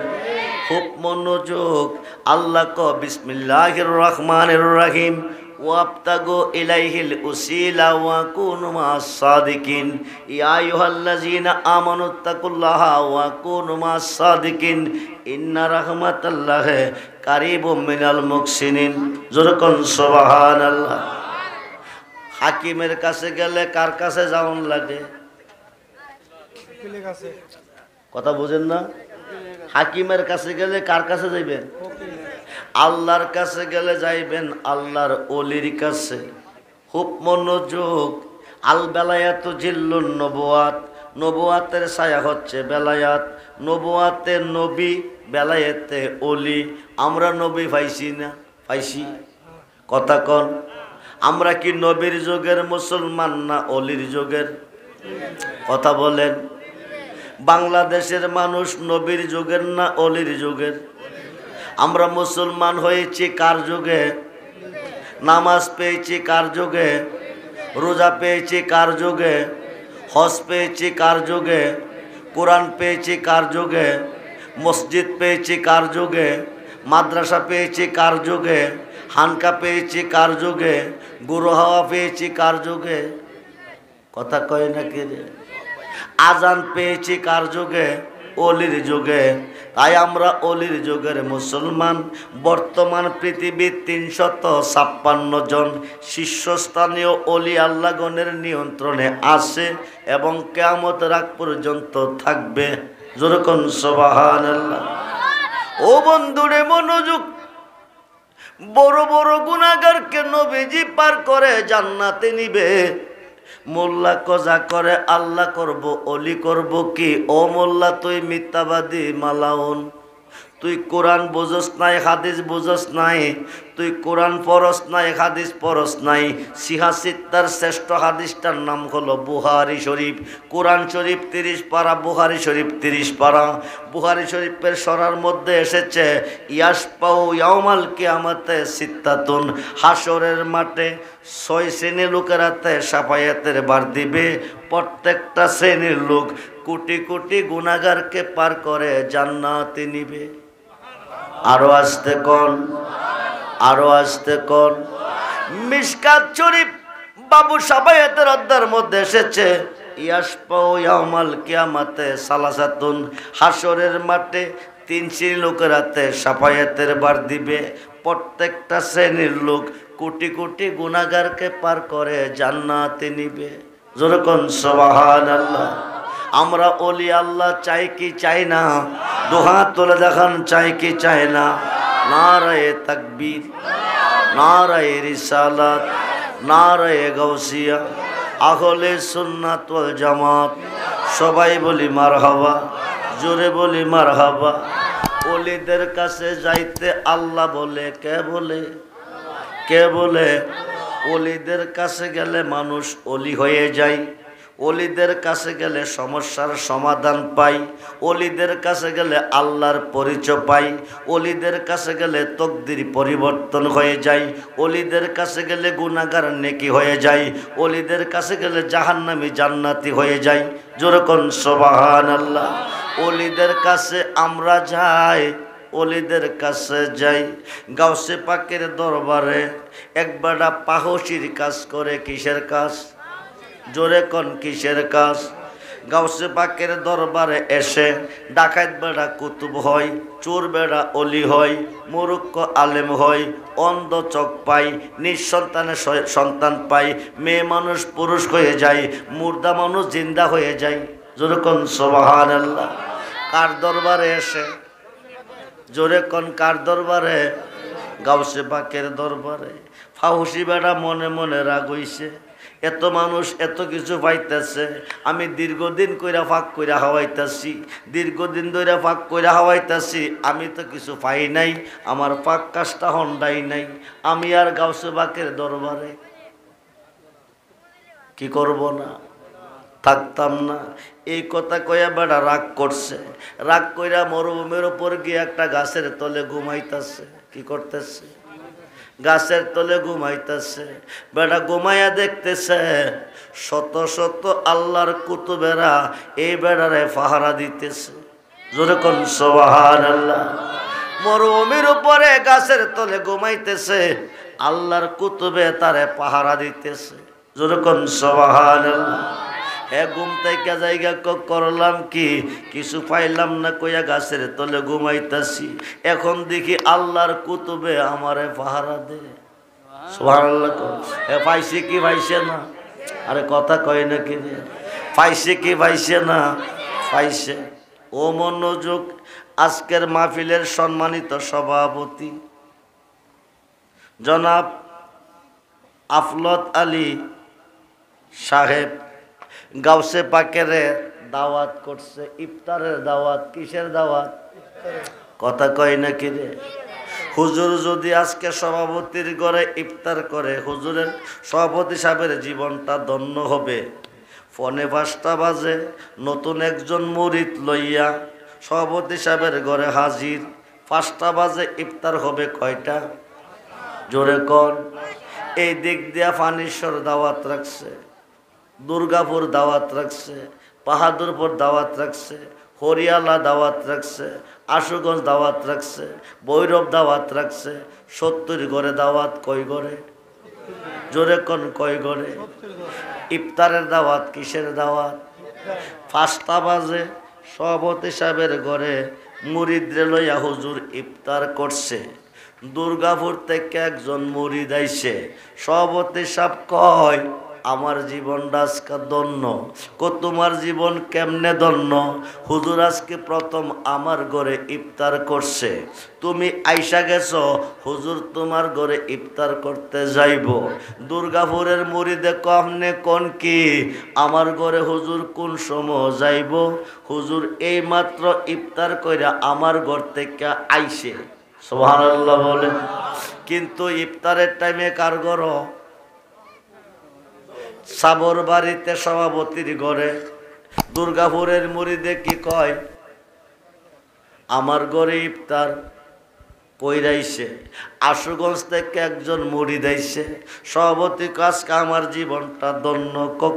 খুব মনোযোগ। আল্লাহ ক বিসমিল্লাহির রহমানির রহিম ওয়াবতাগু ইলাইহিল উসিলা ওয়া কুনু মাস সাদিকিন ইয়া আইয়ুহাল্লাযীনা আমানুত্তাকুল্লাহা ওয়া কুনু মাস সাদিকিন ইন্না রাহমাতাল্লাহি কারীবুম মিনাল মুহসিনিন। যেরকম সুবহানাল্লাহ। হাকিমের কাছে গেলে কার কাছে যাওন লাগে? কথা বুঝেন না? হাকিমের কাছে গেলে কার কাছে যাইবেন? আল্লাহর কাছে গেলে যাইবেন আল্লাহর ওলির কাছে। খুব মনোযোগ। আল বেলায়াতু জিল্লুন নবুয়াত, নবুয়াতের ছায়া হচ্ছে বেলায়াত। নবুয়াতে নবী, বেলায়েতে ওলি। আমরা নবী পাইছি না? পাইছি। কথা কন। আমরা কি নবীর যুগের মুসলমান না ওলির যুগের? কথা বলেন। বাংলাদেশের মানুষ নবীর যুগের না ওলির যুগের? আমরা মুসলমান হয়েছি কার যুগে? নামাজ পেয়েছি কার যুগে? রোজা পেয়েছি কার যুগে? হজ পেয়েছি কার যুগে? কোরআন পেয়েছি কার যুগে? মসজিদ পেয়েছি কার যুগে? মাদ্রাসা পেয়েছি কার যুগে? হানকা পেয়েছি কার যুগে? গুরু হাওয়া পেয়েছি কার যুগে? কথা কয় না কি রে? আজান পেয়েছি কার যুগে? ওলির যুগে। তাই আমরা ওলির যুগের মুসলমান। বর্তমান পৃথিবীর ৩৫৬ জন শীর্ষস্থানীয় ওলি আল্লাহগণের নিয়ন্ত্রণে আছে এবং কিয়ামতের আগ পর্যন্ত থাকবে। যেরকম সুবহানাল্লাহ। ও বন্ধুরে মনোযোগ। বড় বড় গুনাহগারকে নবীজি পার করে জান্নাতে নিবে। মোল্লা কজা করে আল্লাহ করব, অলি করব কি? ও মোল্লা তুই মিথ্যাবাদী মালাউন। তুই কোরআন বুঝস নাই, হাদিস বুঝস নাই। তুই কোরআন পড়স নাই, হাদিস পড়স নাই। সিহাসিত্তার শ্রেষ্ঠ হাদিসটার নাম হলো বুখারী শরীফ। কোরআন শরীফ 30 পারা, বুখারী শরীফ 30 পারা। বুখারী শরীফের সরার মধ্যে এসেছে ইয়াসপাউ ইয়াউমাল কিয়ামাতে সিত্তাতুন, হাসরের মাঠে 6 শ্রেণীর লোকেরাতে সাফায়াতের বার দিবে। প্রত্যেকটা শ্রেণীর লোক কোটি কোটি গুনাহগারকে পার করে জান্নাতে নিবে। আরো আসতে কোন, আরো আসতে কোন। মিশকাত শরীফ বাবু সাফায়াতের অধ্যায়ের মধ্যে এসেছে ইয়াসপাউ ইয়াউমাল কিয়ামাতে সালাসাতুন, হাসরের মাঠে 3 শ্রেণীর লোকেরাতে সাফায়াতের বার দিবে। প্রত্যেকটা শ্রেণীর লোক কোটি কোটি গুনাহগারকে পার করে জান্নাতে নিবে। যেরকম সুবহানাল্লাহ। আমরা ওলি আল্লাহ চাই কি চাই না? দুহাত তুলে দেখান, চাই কি চাই না? নারায়ে তাকবীর, নারায়ে রিসালাত, নারায়ে গাউসিয়া, আহলে সুন্নাত ওয়াল জামাত। সবাই বলি মারহাবা, জোরে বলি মারহাবা। ওলিদের কাছে যাইতে আল্লাহ বলে, কে বলে? কে বলে? ওলিদের কাছে গেলে মানুষ ওলি হয়ে যায়। ওলিদের কাছে গেলে সমস্যার সমাধান পাই। ওলিদের কাছে গেলে আল্লাহর পরিচয় পাই। ওলিদের কাছে গেলে তকদির পরিবর্তন হয়ে যায়। ওলিদের কাছে গেলে গুনাহগার নেকি হয়ে যায়। ওলিদের কাছে গেলে জাহান্নামী জান্নাতি হয়ে যায়। যেরকম সুবহানাল্লাহ। ওলিদের কাছে আমরা যাই, ওলিদের কাছে যাই। গাউসে পাকের দরবারে একবারটা পাহসির কাজ করে। কিসের কাজ? জোরে কোন কিসের কাজ? গাউসে পাকের দরবারে এসে ডাকাত বেড়া কুতুব হয়, চোর বেড়া অলি হয়, মুরুক্ষ আলেম হয়, অন্ধ চোখ পাই, নিঃসন্তানের সন্তান পাই, মেয়ে মানুষ পুরুষ হয়ে যায়, মুর্দা মানুষ জিন্দা হয়ে যায়। জোরে কোন সুবহানাল্লাহ। কার দরবারে এসে? জোরে কোন কার দরবারে? গাউসে পাকের দরবারে। ফাহুসি বেড়া মনে মনে রাগ হইছে, এত মানুষ এত কিছু পাইতেছে, আমি দীর্ঘদিন কইরা ফাঁক কইরা হাওয়াইতাছি, দীর্ঘদিন ধরে ফাঁক কইরা হাওয়াইতাছি, আমি তো কিছু পাই নাই, আমার ফাঁক কাজটা হন্ডাই নাই। আমি আর গাউসে পাকের দরবারে কি করব না? থাকতাম না। এই কথা কইয়া বেড়া রাগ করছে। রাগ কইরা মরুভূমির উপর গিয়ে একটা গাছের তলে ঘুমাইতেছে। কি করতেছে? গাছের তলে ঘুমাইতেছে। বেড়া ঘুমাইয়া দেখতেছে শত শত আল্লাহর কুতুবেরা এই বেড়ারে পাহারা দিতেছে। জোরে কোন সুবহানাল্লাহ। মরুভূমির উপরে গাছের তলে ঘুমাইতেছে, আল্লাহর কুতুবে তারে পাহারা দিতেছে। জোরে কোন সুবহানাল্লাহ। ঘুম থেকে জায়গা করলাম কি, কিছু পাইলাম না কইয়া গাছের তলে ঘুমাইতাছি। এখন দেখি আল্লাহর কুতুবে আমারে পাহারা দে। সুবহানাল্লাহ। পাইছে কি পাইছে না? আরে কথা কয় না কি? পাইছে কি পাইছে না? পাইছে। ও মনোযোগ। আজকের মাহফিলের সম্মানিত সভাপতি জনাব আফলত আলী সাহেব গাউসে পাকের দাওয়াত করছে, ইফতারের দাওয়াত। কিসের দাওয়াত? কথা কয় না কি রে? হুজুর যদি আজকে সভাপতির ঘরে ইফতার করে, হুজুরের সভাপতি সাহেবের জীবনটা ধন্য হবে। 4:45 বাজে নতুন একজন মুরিদ লইয়া সভাপতি সাহেবের ঘরে হাজির। 5টা বাজে ইফতার হবে। কয়টা? জোরে কন। এই দিক দিয়া ফানিশ্বর দাওয়াত রাখছে, দুর্গাপুর দাওয়াত রাখছে, বাহাদুরপুর দাওয়াত রাখছে, হরিয়ালা দাওয়াত রাখছে, আশুগঞ্জ দাওয়াত রাখছে, ভৈরব দাওয়াত রাখছে। 70 ঘরে দাওয়াত। কয় ঘরে? জোরে কোন কয় ঘরে? ইফতারের দাওয়াত। কিসের দাওয়াত? 5টা বাজে সভাপতি সাহেবের ঘরে মুরিদরে লইয়া হুজুর ইফতার করছে। দুর্গাপুর থেকে একজন মুরিদ আইছে। সভাপতি সাহেব কয়, আমার জীবনটা আজকে ধন্য। তোমার জীবন কেমনে ধন্য? হুজুর আজকে প্রথম আমার ঘরে ইফতার করছে, তুমি আইসা গেছো, হুজুর তোমার ঘরে ইফতার করতে যাইব। দুর্গাপুরের মুরিদে কমনে কোন কি, আমার ঘরে হুজুর কোন সময় যাইব? হুজুর এই মাত্র ইফতার কইরা আমার ঘর থেকে আইছে। সুবহানাল্লাহ বলে। কিন্তু ইফতারের টাইমে কার ঘর? সাবর বাড়িতে সভাপতির ঘরে। দুর্গাপুরের মুরিদে কি কয়? আমার ঘরে ইফতার কইরাইছে। আশুগঞ্জ থেকে একজন মুরিদ আইছে। সভাপতি আজকে আমার জীবনটা ধন্য।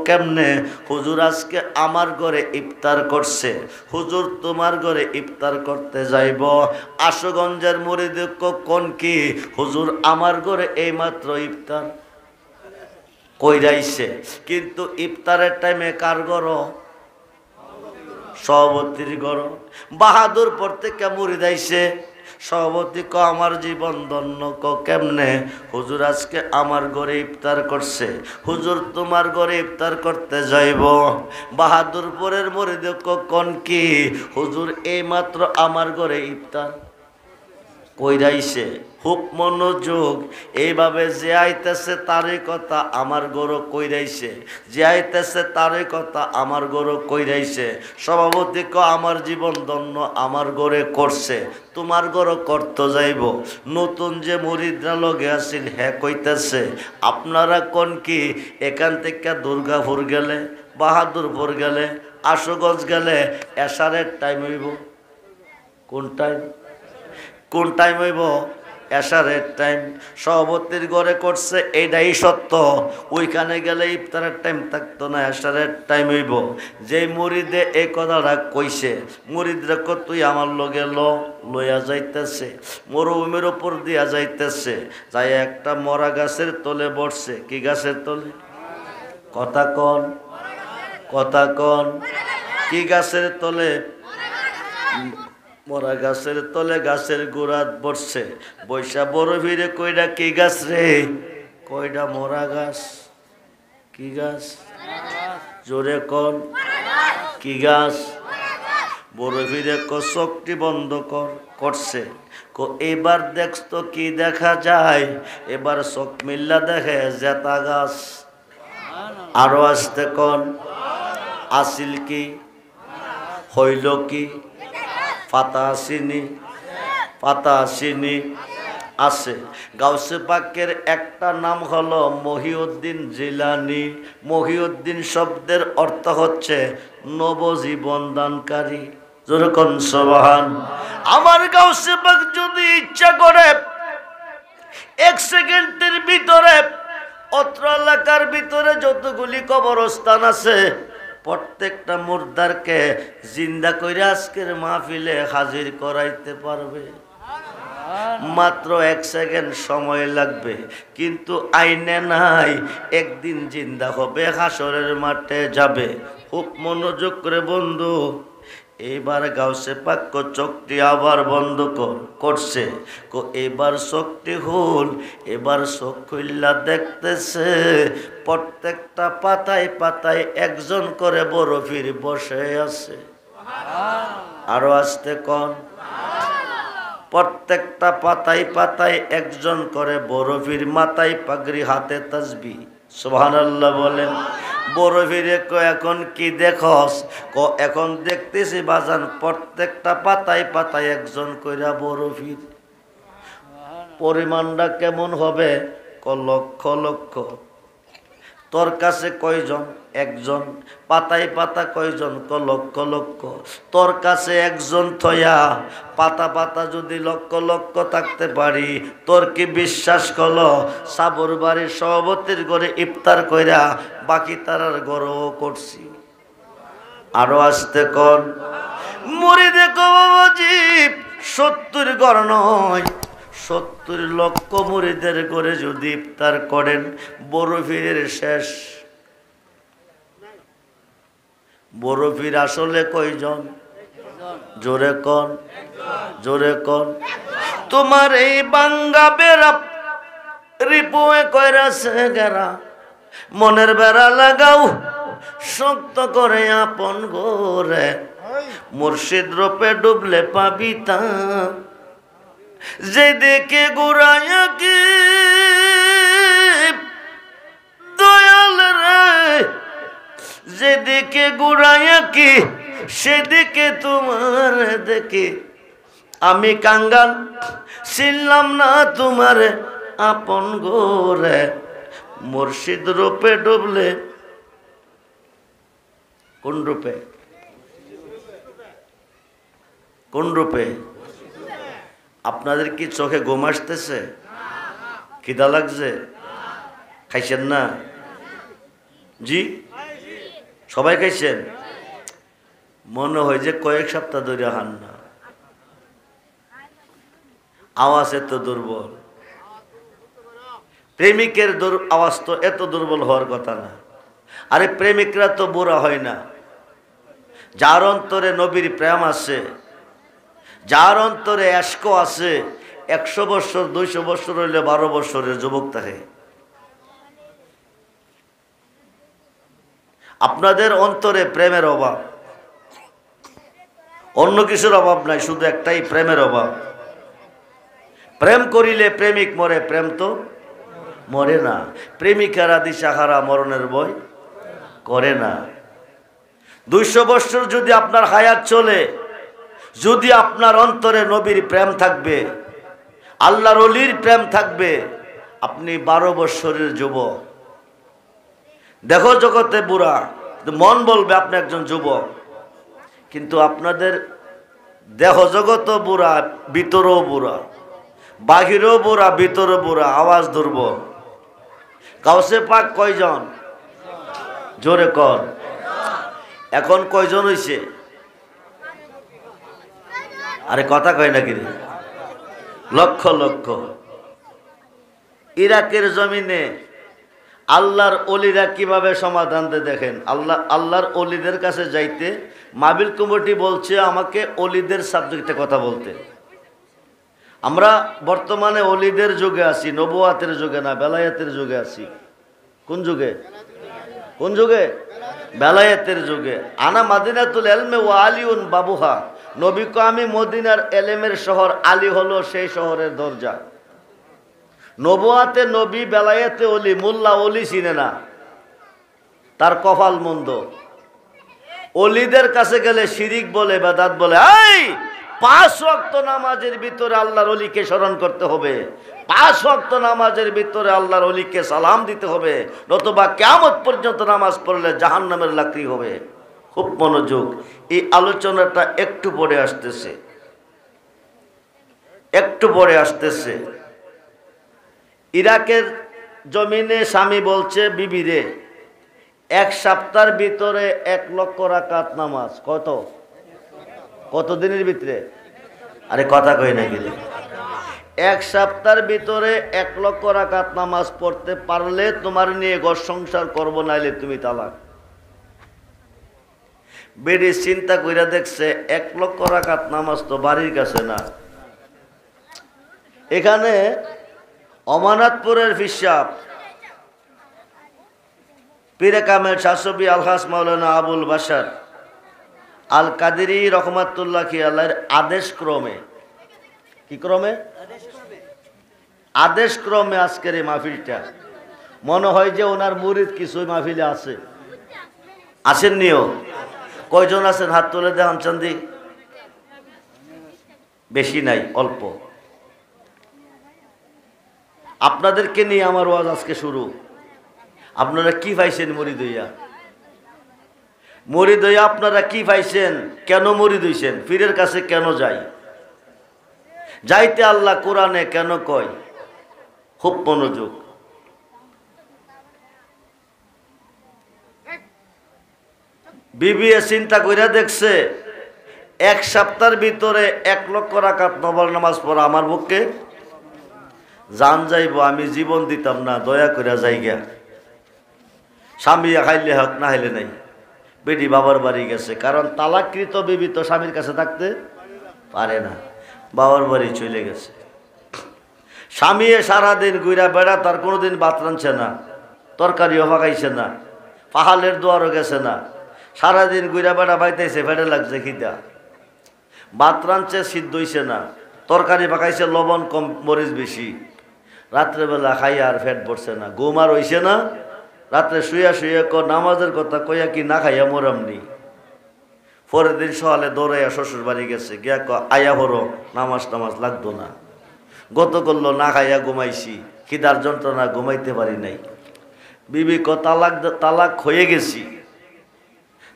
কেমনে? হুজুর আজকে আমার ঘরে ইফতার করছে, হুজুর তোমার ঘরে ইফতার করতে যাইব। আশুগঞ্জের মুরিদ কোন কি, হুজুর আমার ঘরে এইমাত্র ইফতার কইরাইছে। কিন্তু ইফতারের টাইমে কার ঘর? সভাপতির ঘর। বাহাদুরপুর থেকে মুরিদ আইছে। সভাপতি ক আমার জীবন ধন্য। ক কেমনে? হুজুর আজকে আমার ঘরে ইফতার করছে। হুজুর তোমার ঘরে ইফতার করতে যাইব। বাহাদুরপুরের মুরিদ কোন কি? হুজুর এই মাত্র আমার ঘরে ইফতার কইরাইছে। খুব মনোযোগ। এইভাবে যে আইতেছে তারই কথা আমার গরো কইরাইছে, যে আইতেছে তারই কথা আমার গরো কইরাইছে। সভাপতি ক আমার জীবন ধন্য, আমার গড়ে করছে, তোমার গরো করতে যাইব। নতুন যে মুরিদরা লগে আসিল হ্যাঁ কইতেছে আপনারা কোন কি? এখান থেকে দুর্গাপুর গেলে, বাহাদুরপুর গেলে, আশুগঞ্জ গেলে এশারের টাইম হইব। কোন টাইম? কোন টাইম হইব? এশারের টাইম। সভাপতির ঘরে করছে এইটাই সত্য। ওইখানে গেলে ইফতারের টাইম থাকতো না, এশারের টাইম হইব। যে মুরিদে এই কথাটা কইছে, মুরিদরা তুই আমার লগে লইয়া যাইতেছে, মরুভূমির উপর দিয়া যাইতেছে, যাই একটা মরা গাছের তলে বসছে। কি গাছের তলে? কথা কন, কথা কন। কি গাছের তলে? মরা গাছের তলে গাছের গোড়াত বসছে। বৈশা বড় ভিড়ে কইডা কি গাছ রে? কয়টা মরা গাছ। কি গাছ? জোরে কন। কি গাছ? বড় ভিড়ে ক চোখটি বন্ধ করছে। এবার দেখছ কি দেখা যায়? এবার চোখ মিল্লা দেখে জেতা গাছ। আরো আসতে কন। আসিল কি? হইল কি? পাতা আসেনি, পাতা আসেনি, আছে। গাউসে পাকের একটা নাম হলো মহিউদ্দিন জিলানী। মহিউদ্দিন শব্দের অর্থ হচ্ছে নবজীবন দানকারী। যেরকম সুবহান। আমার গাউসে পাক যদি ইচ্ছা করে 1 সেকেন্ডের ভিতরে অত্র এলাকার ভিতরে যতগুলি কবরস্থান আছে প্রত্যেকটা মুর্দারকে জিন্দা কইরা আজকের মাহফিলে হাজির করাইতে পারবে। মাত্র 1 সেকেন্ড সময় লাগবে, কিন্তু আইনে নাই। একদিন জিন্দা হবে, হাসরের মাঠে যাবে। খুব মনোযোগ করে বন্ধু। এবার গাউসে পাক চোখটি আবার বন্ধ করছে। এবার চোখটি হুল। এবার চোখ খুললা দেখতেছে প্রত্যেকটা পাতায় পাতায় একজন করে বরফির বসে আছে। আরো আসতে কন। প্রত্যেকটা পাতায় পাতায় একজন করে বরফির, মাথায় পাগড়ি, হাতে তাসবিহ। সুবহানাল্লাহ বলেন। বরফিরে এখন কি দেখস? এখন দেখতেছি বাজান প্রত্যেকটা পাতায় পাতায় একজন কইরা বরফির। পরিমাণটা কেমন হবে? লক্ষ লক্ষ। তোর কাছে কয়জন? একজন। পাতায় পাতা কয়জন? লক্ষ লক্ষ। তোর কাছে একজন থয়া পাতা পাতা যদি লক্ষ লক্ষ থাকতে পারি, তোর কি বিশ্বাস করলো সাবর বাড়ির সভাপতির ঘরে ইফতার কইরা বাকি তারার ঘরও করছি? আরো আসতে কন। মুরিদে কবাজি 70 ঘর নয়, 70 লক্ষ মুরিদের ঘরে যদি ইফতার করেন বরফিরের শেষ। বরফির আসলে কয়জন? জোরে কন, জোরে কন। তোমার এই বাঙ্গা বেড়া রিপুয়ে কইরাছে গেরা, মনের বেড়া লাগাও শক্ত করে আপন গোরে। মুর্শিদ রূপে ডুবলে পাবি তা, যেদিকে ঘুরায় কি দয়াল রে, যেদিকে ঘুরায় কি সেদিকে তোমার দেখে আমি কাঙ্গাল ছিলাম না তোমার আপন গোরে। মুর্শিদ রূপে ডুবলে কোন রূপে? কোন রূপে? আপনাদের কি চোখে ঘুম আসতেছে? খিদা লাগছে? খাইছেন না? জি সবাই খাইছেন? মনে হয় যে কয়েক সপ্তাহ ধরে হান না। আওয়াজ এত দুর্বল। প্রেমিকের আওয়াজ তো এত দুর্বল হওয়ার কথা না। আরে প্রেমিকরা তো বুড়া হয় না। যার অন্তরে নবীর প্রেম আছে, যার অন্তরে এশক আছে 100 বছর 200 বছর হইলে 12 বছরের যুবক থাকে। আপনাদের অন্তরে প্রেমের অভাব, অন্য কিছুর অভাব নাই, শুধু একটাই প্রেমের অভাব। প্রেম করিলে প্রেমিক মরে, প্রেম তো মরে না। প্রেমিকারা দিশাহারা মরণের ভয় করে না। 200 বছর যদি আপনার হায়াত চলে, যদি আপনার অন্তরে নবীর প্রেম থাকবে, আল্লাহর ওলির প্রেম থাকবে, আপনি 12 বছরের যুবক। দেখো জগতে বুড়া, মন বলবে আপনি একজন যুবক, কিন্তু আপনাদের দেহ জগত বুড়া, ভিতরেও বুড়া, বাহিরেও বুড়া, ভিতরে বুড়া, আওয়াজ দুর্বল। গাউসে পাক কয়জন? জোরে কর। এখন কয়জন হইছে? আরে কথা কয় নাকি রে? লক্ষ লক্ষ। ইরাকের জমিনে আল্লাহর অলিরা কিভাবে সমাধান দেয় দেখেন। আল্লাহর অলিদের কাছে যাইতে মাহফিল কমিটি বলছে আমাকে অলিদের সাবজেক্টে কথা বলতে। আমরা বর্তমানে অলিদের যুগে আছি, নবুয়াতের যুগে না, বেলায়েতের যুগে আছি। কোন যুগে? কোন যুগে? বেলায়েতের যুগে। আনা মাদিনাতুল ইলমে ওয়া আলিউন বাবুহা। নবী কো আমি মদিনার এলেমের শহর, আলী হলো সেই শহরের দরজা। নবুয়াতে নবী, বেলায়েতে অলি। মোল্লা অলি চিনে না, তার কপাল মন্দ। অলিদের কাছে গেলে শিরিক বলে, বেদাত বলে। এই 5 ওয়াক্ত নামাজের ভিতরে আল্লাহর অলিকে স্মরণ করতে হবে, 5 ওয়াক্ত নামাজের ভিতরে আল্লাহর অলিকে সালাম দিতে হবে, নতুবা কিয়ামত পর্যন্ত নামাজ পড়লে জাহান্নামের লাকড়ি হবে। খুব মনোযোগ, এই আলোচনাটা একটু পরে আসতেছে, একটু পরে আসতেছে। ইরাকের জমিনে স্বামী বলছে বিবিরে, 1 সপ্তাহের ভিতরে 1 লক্ষ রাকাত নামাজ। কত দিনের ভিতরে? আরে কথা কই না গেলে 1 সপ্তাহের ভিতরে 1 লক্ষ রাকাত নামাজ পড়তে পারলে তোমার নিয়ে ঘর সংসার করব, নাইলে তুমি তালাক। বেডি চিন্তা কইরা দেখছে 1 লক্ষ রাকাত নামাজ তো বাড়ির কাছে না। এখানে অমানাতপুরের ফিসাব পীরে কামেল শাসবি আলহাস মাওলানা আবুল বাশার আল কাদেরী রহমাতুল্লাহ আল্লাহর আদেশ ক্রমে, কি ক্রমে? আদেশ ক্রমে আজকের এই মাহফিলটা। মনে হয় যে ওনার মুরিদ কিছুই মাহফিলে আছে। আসেননিও? কয়জন আছেন? হাত তুলে দেখান চান্দি। বেশি নাই, অল্প। আপনাদেরকে নিয়ে আমার ওয়াজ আজকে শুরু। আপনারা কি পাইছেন মুরিদ হইয়া? মুরিদ হইয়া আপনারা কি পাইছেন? কেন মুরিদ হইছেন? পীরের কাছে কেন যাই? যাইতে আল্লাহ কোরআনে কেন কয়? খুব মনোযোগ। বিবিএ চিন্তা কইরা দেখছে 1 সপ্তাহের ভিতরে 1 লক্ষ রাকাত নফল নামাজ পড়া আমার পক্ষে জান যাইব, আমি জীবন দিতাম না, দয়া করে যাইগা। স্বামী খাইলে হক, না খাইলে নাই। বেটি বাবার বাড়ি গেছে, কারণ তালাককৃত বিবি তো স্বামীর কাছে থাকতে পারে না, বাবার বাড়ি চলে গেছে। স্বামী সারাদিন ঘুরা বেড়া, তার কোনোদিন ভাত রাঁধছে না, তরকারিও পাকাইছে না, পাহাড়ের দুয়ারও গেছে না, সারাদিন ঘুরা বেড়া বাইতেছে, ফেটে লাগছে খিদা। ভাত রাঁধছে, সিদ্ধ হইছে না, তরকারি পাকাইছে, লবণ কম, মরিচ বেশি। রাত্রেবেলা খাইয়া আর ফেট পড়ছে না, ঘুম আর হইছে না। রাত্রে শুয়া শুয়ে নামাজের কথা কইয়া কি না খাইয়া মরামনি। পরের দিন সকালে দৌড়াইয়া শ্বশুর বাড়ি গেছে, গিয়া আয়া হরো, নামাজ টামাজ লাগতো না। গত করলো না খাইয়া ঘুমাইছি, খিদার যন্ত্রণা, ঘুমাইতে পারি নাই। বিবি তালাক হয়ে গেছি।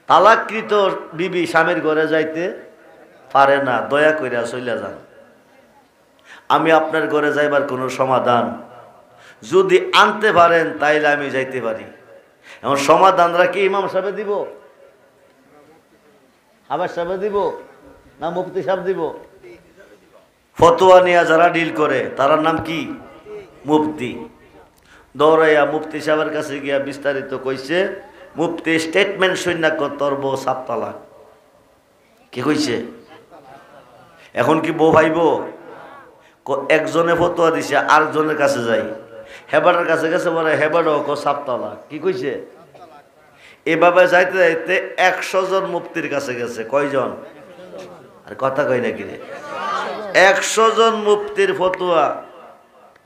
তালাককৃত বিবি স্বামীর ঘরে যাইতে পারে না, দয়া কইরা চইলা যান। আমি আপনার ঘরে যাইবার কোনো সমাধান যদি আনতে পারেন তাইলে আমি যাইতে পারি। এমন সমাধানরা কি ইমাম সাহেব দিব, আবার সাহেব দিব, না মুফতি সাহেব দিব? ফতোয়া নিয়ে যারা ডিল করে তার নাম কি? মুফতি। দৌড়াইয়া মুফতি সাহেবের কাছে গিয়া বিস্তারিত কইছে। মুফতি স্টেটমেন্ট শূন্য তর্ব 7 তালাক। কি কইছে? এখন কি বউ ভাইব? একজনে ফতোয়া দিছে, আরেকজনের কাছে যাই, হেবাটার কাছে গেছে বলে হেবাটাও সাপতলা কি কইছে। এভাবে যাইতে যাইতে 100 জন মুফতির কাছে গেছে। কয়জন? আর কথা কই না কি রে? 100 জন মুফতির ফতোয়া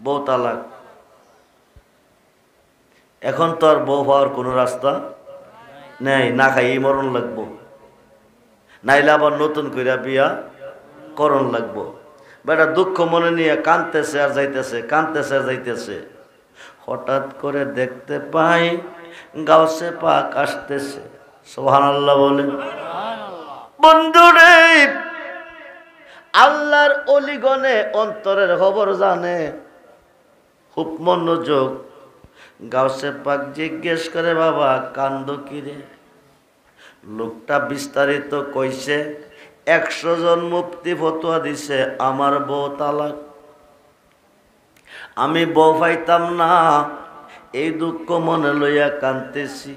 বউ তালাক। এখন তো আর বউ পাওয়ার কোনো রাস্তা নেই, না খাই মরণ লাগবো, নাইলে আবার নতুন কইরা বিয়া করণ লাগবো। বেটা দুঃখ মনে নিয়ে কাঁদতেছে আর যাইতেছে, কাঁদতেছে আর যাইতেছে। হঠাৎ করে দেখতে পাই গাউসে পাক আসতেছে। সুবহানাল্লাহ বলেন। বন্ধুরে, আল্লাহর অলিগণে অন্তরের খবর জানে। খুব মনোযোগ। গাউসে পাক জিজ্ঞেস করে, বাবা কান্দ কিরে? লোকটা বিস্তারিত কইছে। 100 জন মুফতি ফতোয়া দিছে আমার বউ তালাক, আমি বউ পাইতাম না, এই দুঃখ মনে লইয়া কাঁদতেছি।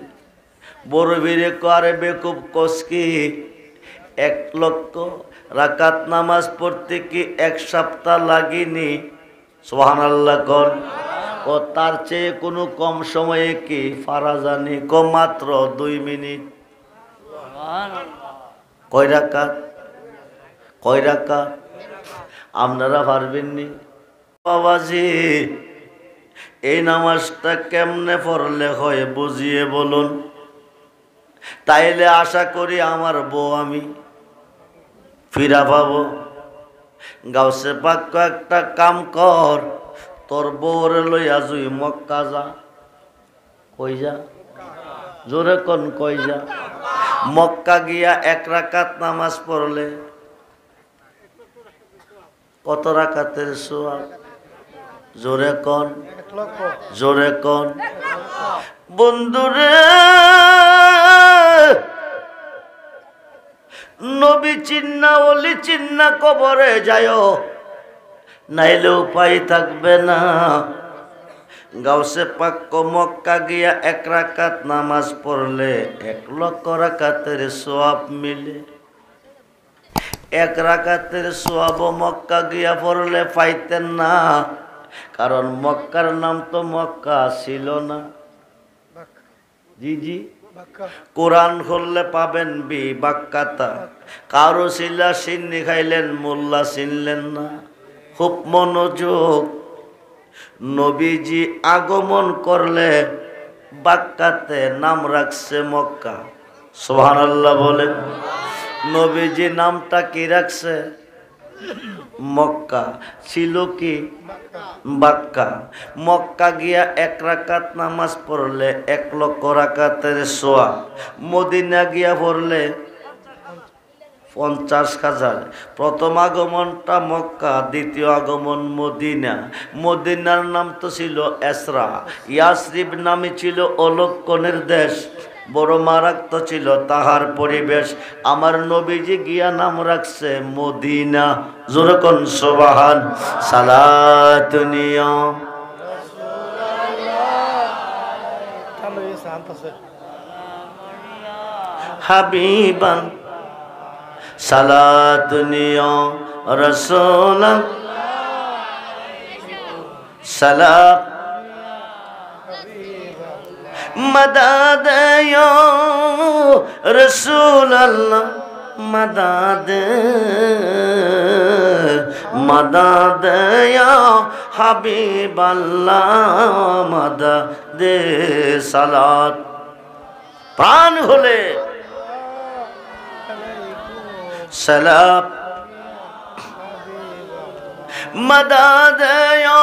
বড় বীরে করে বেকুব কসকি 1 লক্ষ রাকাত নামাজ পড়তে কি 1 সপ্তাহ লাগেনি? সুবহানাল্লাহ কোন। ও তার চেয়ে কোনো কম সময়ে কি ফারা জানি? মাত্র 2 মিনিট। কয় রাকাত? কয় রাকাত? আপনারা পারবেননি? বাবাজি এই নামাজটা কেমনে পড়লে হয় বুঝিয়ে বলুন, তাইলে আশা করি আমার বউ আমি ফিরা পাবো। গাউসে পাক একটা কাম কর, তোর বউরে লইয়া জুই মক্কা যা। কই যা? জোরে কোন কই যা? মক্কা গিয়া 1 রাকাত নামাজ পড়লে কত রাকাতের সওয়াব? জোরে কোন, জোরে কোন। বন্ধুরে, নবী চিন্না ওলি চিন্না কবরে যায়ও, নাইলে উপায় থাকবে না। গাউসে পাক মক্কা গিয়া 1 রাকাত নামাজ পড়লে 1 লক্ষ রাকাতের সওয়াব মিলে। 1 রাকাতের সওয়াব মক্কা গিয়া পড়লে পাইতেন না, কারণ মক্কার নাম তো মক্কা ছিল না। জি জি, কোরআন খুললে পাবেন বি বাক্কাতা। কারো শিলা সিন্নি খাইলেন, মোল্লা চিনলেন না। খুব মনোযোগ। নবীজি আগমন করলে বাক্কাতে নাম রাখছে মক্কা। সুবহানাল্লাহ বলেন। নবীজি নামটা কি রাখছে? মক্কা। ছিল কি? বাক্কা। মক্কা গিয়া 1 রাকাত নামাজ পড়লে 1 লক্ষ রাকাতের সওয়াব। মদিনা গিয়া পড়লে 50,000। প্রথম আগমনটা মক্কা, দ্বিতীয় আগমন মদিনা। মদিনার নাম তো ছিল এসরা। ইয়াসরিব নামে ছিল অলক্ষণের দেশ, বড় মারাত্ম ছিল তাহার পরিবেশ। আমার নবীজি গিয়া নাম রাখছে মদিনা। জোরে কোন সুবহান। সালাতুনিয়া হাবিবান, সালাতুনিয়া রাসূলান, সালাম मदद या रसूल अल्लाह, मदद मदद या हबीब अल्लाह, मदद सालात। प्राण होले सलाम मदद या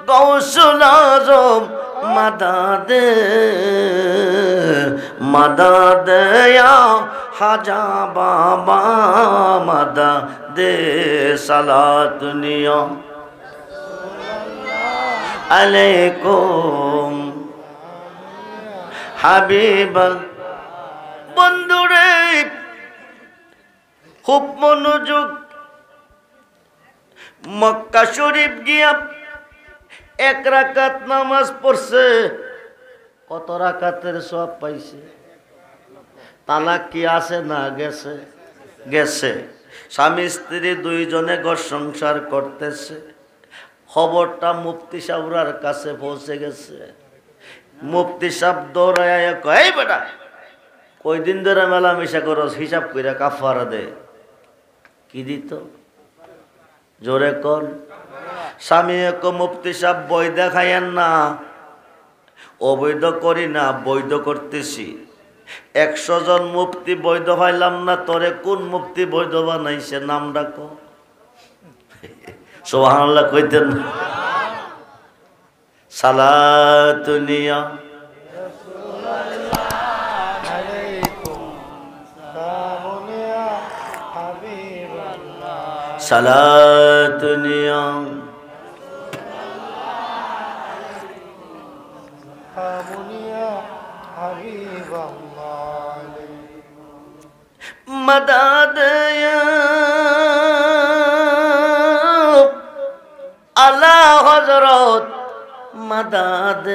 गौसुल आज़म, मदद मदद या हाजा बाबा, मदद सलातुनिया अलैकुम হাবিবাল। বন্ধুরে খুব মনোযোগ। মক্কা শরীফ গিয়া 1 রাকাত নামাজ পড়ছে, কত রাকাতের সওয়াব পাইছে? তালাক কি আছে না গেছে? গেছে। স্বামী স্ত্রী দুইজনে ঘর সংসার করতেছে। খবরটা মুফতি সাহেবের কাছে পৌঁছে গেছে। মুফতি সাহেব দৌড়ায় কয়, এই বেটা কয়দিন ধরে মেলামেশা করস, হিসাব কইরা কাফারা দে। কি দিত? জোরে কর। স্বামী এক মুফতি সাহেব বৈধ খাইয়েন না। অবৈধ করি না, বৈধ করতেছি। 100 জন মুফতি বৈধ পাইলাম না, তোরে কোন মুফতি বৈধ বানাইছে নাম ডাকো। সুবহানাল্লাহ কইতেন। সালাতুনিয়া সালাতুনিয়া मदद आला हजरत मदद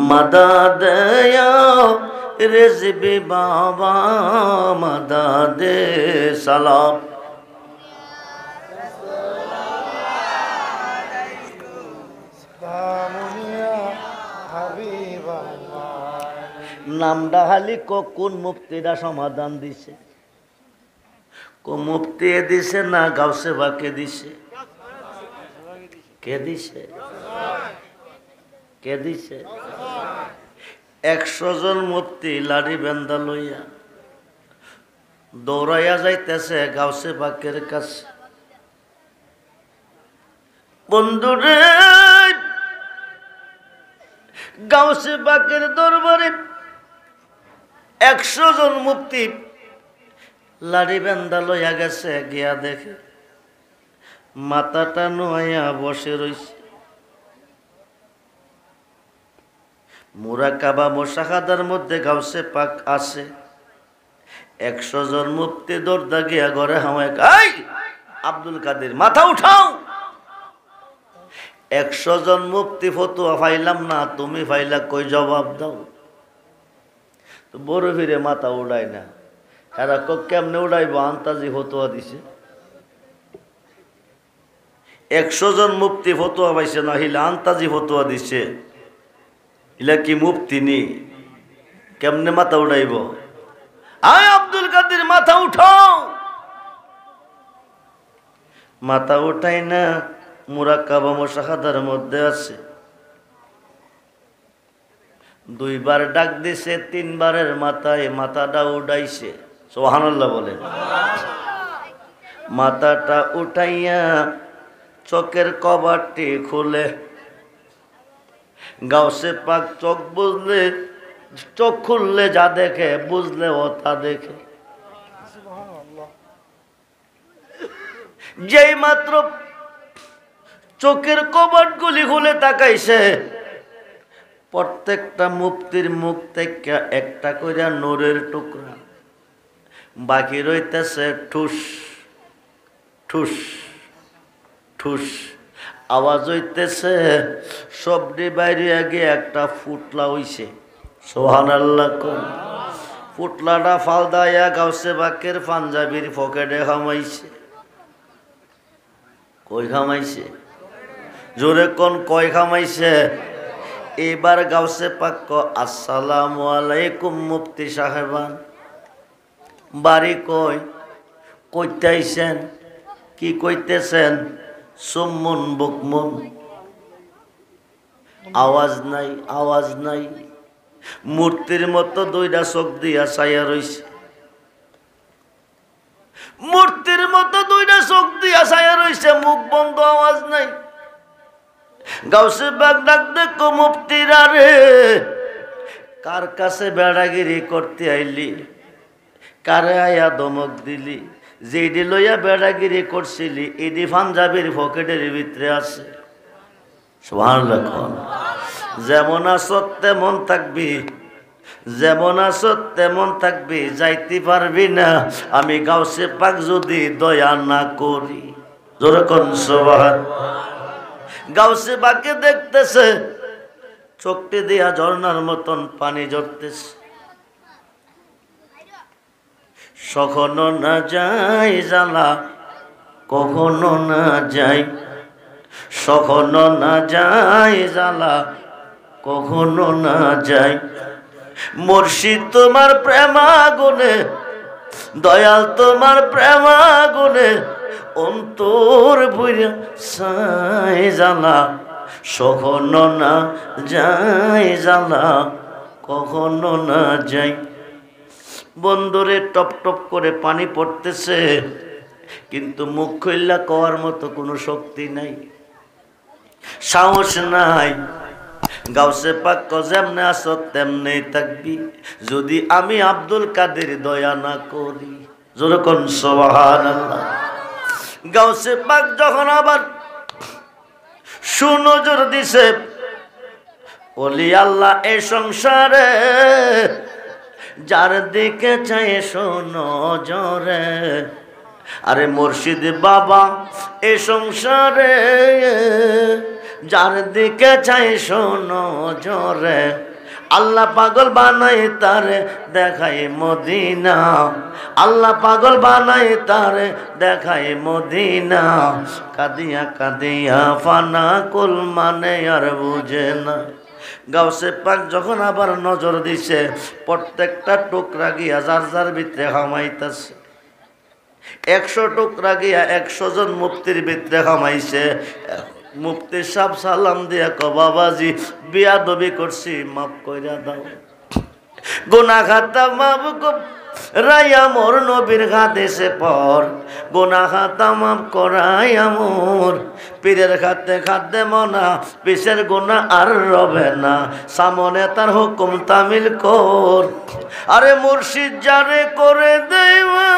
मदद रिज़वी बाबा मदद सलाम নামটা খালি কোন মুফতিরা সমাধান দিছে? কোন মুফতি দিছে না গাউসে বাকে দিছে? কে দিছে? কে দিছে? 100 জন মুফতি লাড়ি বেন্দা লইয়া দৌড়াইয়া যাইতেছে গাউসে বাকের কাছে। বন্ধুরে, গাউসে বাকের দরবারে 100 জন মুফতি লাড়ি বেন্দা লইয়া গেছে। গিয়া দেখে মাথাটা নোয়া বসে রইছে। মুরাকাবা মুশাহাদার মধ্যে গাউসে পাক আছে। 100 জন মুফতি দরদা গিয়া ঘরে হামায়, এই আব্দুল কাদের মাথা উঠাও। 100 জন মুফতি ফতোয়া পাইলাম না, তুমি পাইলা, কই জবাব দাও। তো বড় ফিরে মাথা উড়ায় না। এরা কেমনে উড়াইব? আন্তাজি ফতোয়া দিছে। 100 জন মুফতি ফতোয়া পাইছে না, হিলা আন্তাজি ফতোয়া দিছে। ইলা কি মুফতি নি? কেমনে মাথা উড়াইব? আয় আব্দুল কাদের মাথা উঠাও। মাথা উঠাই না, মুরাকাবা মুশাহাদার মধ্যে আছে। 2 বার ডাক দিছে, 3 বারের মাথায় মাথাটা উঠাইছে। সুবহানাল্লাহ বলেন। মাথাটা উঠাইয়া চোখের কবাটটি খুলে গাউসে পাক চোখ বুঝলে, চোখ খুললে যা দেখে, বুঝলে ও তা দেখে। যেই মাত্র চোখের কবাটগুলি খুলে তাকাইছে, প্রত্যেকটা মুফতির মুখ থেকে একটা কইরা নূরের টুকরা, বাকি রইতেছে ঠুস ঠুস ঠুস আওয়াজ হইতেছে। সবটি বাইরে গিয়ে একটা ফুটলা হইছে। সুবহানাল্লাহ কোন ফুটলাটা ফালদাইয়া গাউসে বাকের পাঞ্জাবির পকেটে খামাইছে। কই খামাইছে? জোরে কোন কয় খামাইছে? এবার গাউসে পাক, আসসালামু আলাইকুম মুফতি সাহেবান। বাড়ি কই? কইতে আইছেন? কি কইতেছেন? সুম্মুন বুকমুন, আওয়াজ নাই, আওয়াজ নাই। মূর্তির মতো 2টা চোখ দিয়া ছায়া রইছে। মূর্তির মতো 2টা চোখ দিয়া ছায়া রইছে, মুখ বন্ধ, আওয়াজ নাই। গাউসে পাক ডাক দেখো, মুফতিরা রে, কার কাছে বেড়াগিরি করতে আইলি? কারে আয়া ধমক দিলি? যেইডি লইয়া বেড়াগিরি করছিলি এডি পাঞ্জাবির পকেটের ভিতরে আছে। সুবহানাল্লাহ। যেমন আছো তেমন থাকবি, যেমন আছো তেমন থাকবি, যাইতে পারবি না আমি গাউসে পাক যদি দয়া না করি। জোরে কোন সুবহানাল্লাহ। গাউসে পাকে দেখতেছে, চোখটি দিয়া ঝর্ণার মতন পানি ঝরতেছে। কখনো না যায় জ্বালা, কখনো না যায়, কখনো না যায় জ্বালা, কখনো না যায়। মুর্শিদ তোমার প্রেমাগুনে, দয়াল তোমার প্রেমাগুনে অন্তর ভইরা চাই জ্বালা, কখনো না যায় জ্বালা, কখনো না যায়। বন্দরে টপ টপ করে পানি পড়তেছে, কিন্তু মুখ খুললা কওয়ার মতো কোনো শক্তি নাই, সাহস নাই। গাউসে পাক যেমনে আসো তেমনি থাকবি, যদি আমি আব্দুল কাদের দয়া না করি। জোরে কোন সুবহানাল্লাহ। গাউসে পাক যখন আবার সুনজর দিছে, ওলি আল্লাহ এই সংসারে যার দিকে চাই সুনজরে, আরে মুর্শিদ বাবা এই সংসারে যার দিকে চাই সুনজরে, আল্লাহ পাগল বানাই তারে দেখাই মদিনা, আল্লাহ পাগল বানাই তারে দেখাই মদিনা। কাদিয়া কাদিয়া ফানা কুল মানে আর বুঝে না। গাউসে পাক যখন আবার নজর দিছে, প্রত্যেকটা টুকরা গিয়া যার যার ভিতরে হামাইতেছে। 100 টুকরা গিয়া 100 জন মুফতির ভিতরে হামাইছে। মুফতি সাহেব সালাম দিয়া কো বাবাজি বিয়াদবি করছি, মাফ কইরা দাও, গুনাহ খাতা মাফ রাইয়া মোর নবীর হাদিসে পর, গুনাহ খাতা মাফ করাইয়া মোর পীরের খাতে খাতে মনা, পিসের গুনাহ আর রবে না, সামনে তার হুকুম তামিল কর। আরে মুর্শিদ জারে করে দেওয়া,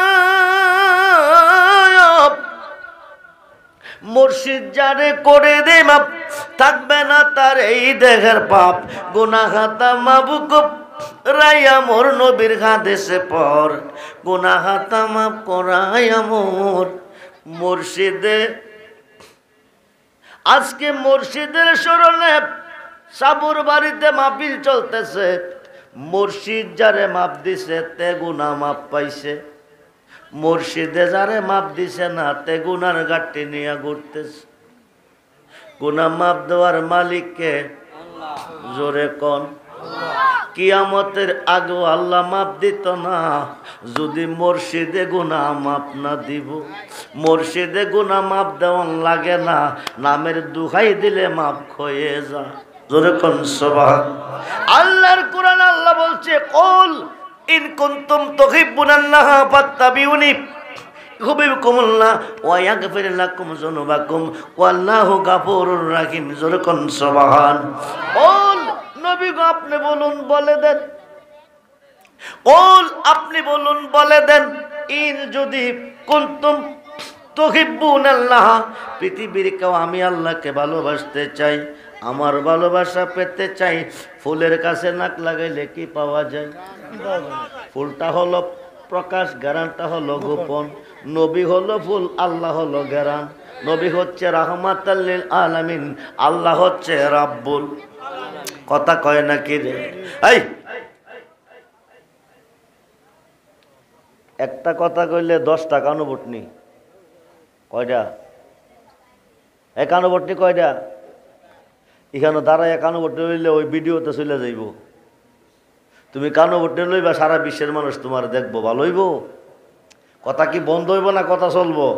মুর্শিদ যারে করে দে মাপ, থাকবে না তার এই দেহের পাপ, গুনাহ খাতা মাফ রাইয়া মোর নবীর হাদিসে পর, গুনাহ খাতা মাফ করাইয়া মোর। মুর্শিদে আজকে মুর্শিদের স্মরণে সাবুর বাড়িতে মাহফিল চলতেছে। মুর্শিদ যারে মাপ দিছে তে গুনাহ মাপ পাইছে, মুর্শিদে যারে মাপ দিছে না তে গুনার গাঠি নিয়ে ঘুরতেছে। গুনাহ মাপ দেওয়ার মালিককে জোরে কোন। কিয়ামতের আগে আল্লাহ মাপ দিত না যদি মুর্শিদে গুনাহ মাপ না দিব। মুর্শিদে গুনাহ মাপ দেওয়ান লাগে না, নামের দুহাই দিলে মাপ হয়ে যা। জোরে কোন সুবহান। আল্লাহর কোরআন আল্লাহ বলছে, কুল ইন কুনতুম তুহিব্বুনাল্লাহ ফাত্তাবিউনি ইউহিব্বুকুমুল্লাহ ওয়া ইয়াগফির লাকুম যুনুবাকুম ওয়াল্লাহু গাফুরুর রাহিম। জোরে কোন সুবহান। কুল নবী গো আপনি বলুন, বলে দেন, কুল আপনি বলুন, বলে দেন, ইন যদি কুনতুম তুহিব্বুনাল্লাহ, পৃথিবীর কেউ আমি আল্লাহকে ভালোবাসতে চাই, আমার ভালোবাসা পেতে চাই, ফুলের কাছে নাক লাগাইলে কি পাওয়া যায়? ফুলটা হলো প্রকাশ, গ্যারানটা হলো গোপন। নবী হলো ফুল, আল্লাহ হলো গ্যারান। নবী হচ্ছে রাহমাতাল লিল আলামিন, আল্লাহ হচ্ছে রাব্বুল। কথা কয় নাকি রে? এই একটা কথা কইলে 10টা কানুবটনি। কয়টা? এই কানুবটনি কয়টা? এখানে দাঁড়ায় কানুবটনি লইলে ওই ভিডিওতে চলে যাইব। তুমি কানুবটনি লইবা, সারা বিশ্বের মানুষ তোমার দেখবো, ভালো হইব? কথা কি বন্ধ হইব না কথা চলবো?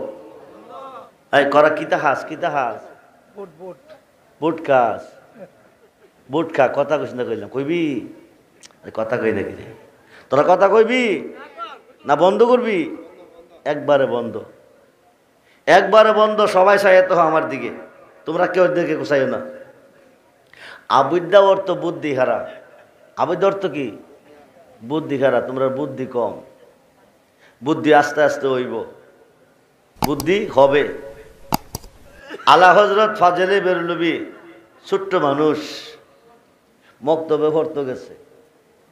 এই করা কিতা হাস, কিতা হাস? বুট খাস, বুট খা। কথা কইস না, কইলাম কইবি? কথা কই নাকি রে? তোরা কথা কইবি না বন্ধ করবি? একবারে বন্ধ, একবারে বন্ধ। সবাই চাই তো আমার দিকে, তোমরা কেউ দিকে চাইও না। আবিদ্যা অর্থ বুদ্ধি হারা। আবিদ্যা অর্থ কি? বুদ্ধি হারা। তোমরা বুদ্ধি কম, বুদ্ধি আস্তে আস্তে হইব, বুদ্ধি হবে। আলা হজরত ফাজলে বেরলবি ছোট্ট মানুষ, মক্তবে পড়তে গেছে,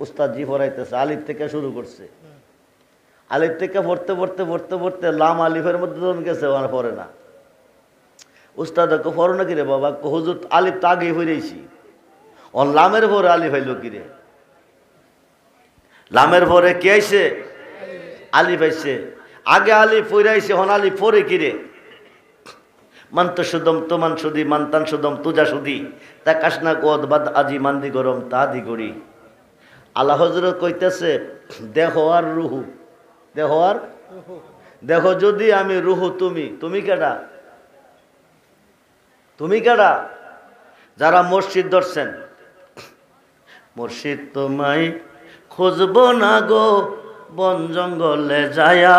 উস্তাদ জি পড়াইতেছে, আলিফ থেকে শুরু করছে। আলিফ থেকে পড়তে পড়তে পড়তে পড়তে লাম আলিফের মধ্যে যখন গেছে ওখানে পড়ে না। উস্তাদ পড়ো না কিরে বাবা? হুজুর আলিফ তো আগেই পড়েছি, ও লামের পরে আলিফ হইল কিরে? লামের পরে কে আইছে? আলিফ আইছে, আগে আলিফ ফইরাইছে, হন আলিফ পরে কিরে মান্ত সুদম তোমান সুদি মান্তান সুদম তুজা সুদি তা কাশনা গোদ বাদ আজি মান্দি গরম তা দি গড়ি। আল্লাহ হযরত কইতেছে দেহ আর রুহু, দেহ আর দেহ যদি আমি রুহু, তুমি কেডা? তুমি কেডা? যারা মসজিদ ধরছেন, মুর্শিদ তোমায় খুঁজব না গো বন জঙ্গলে যায়া,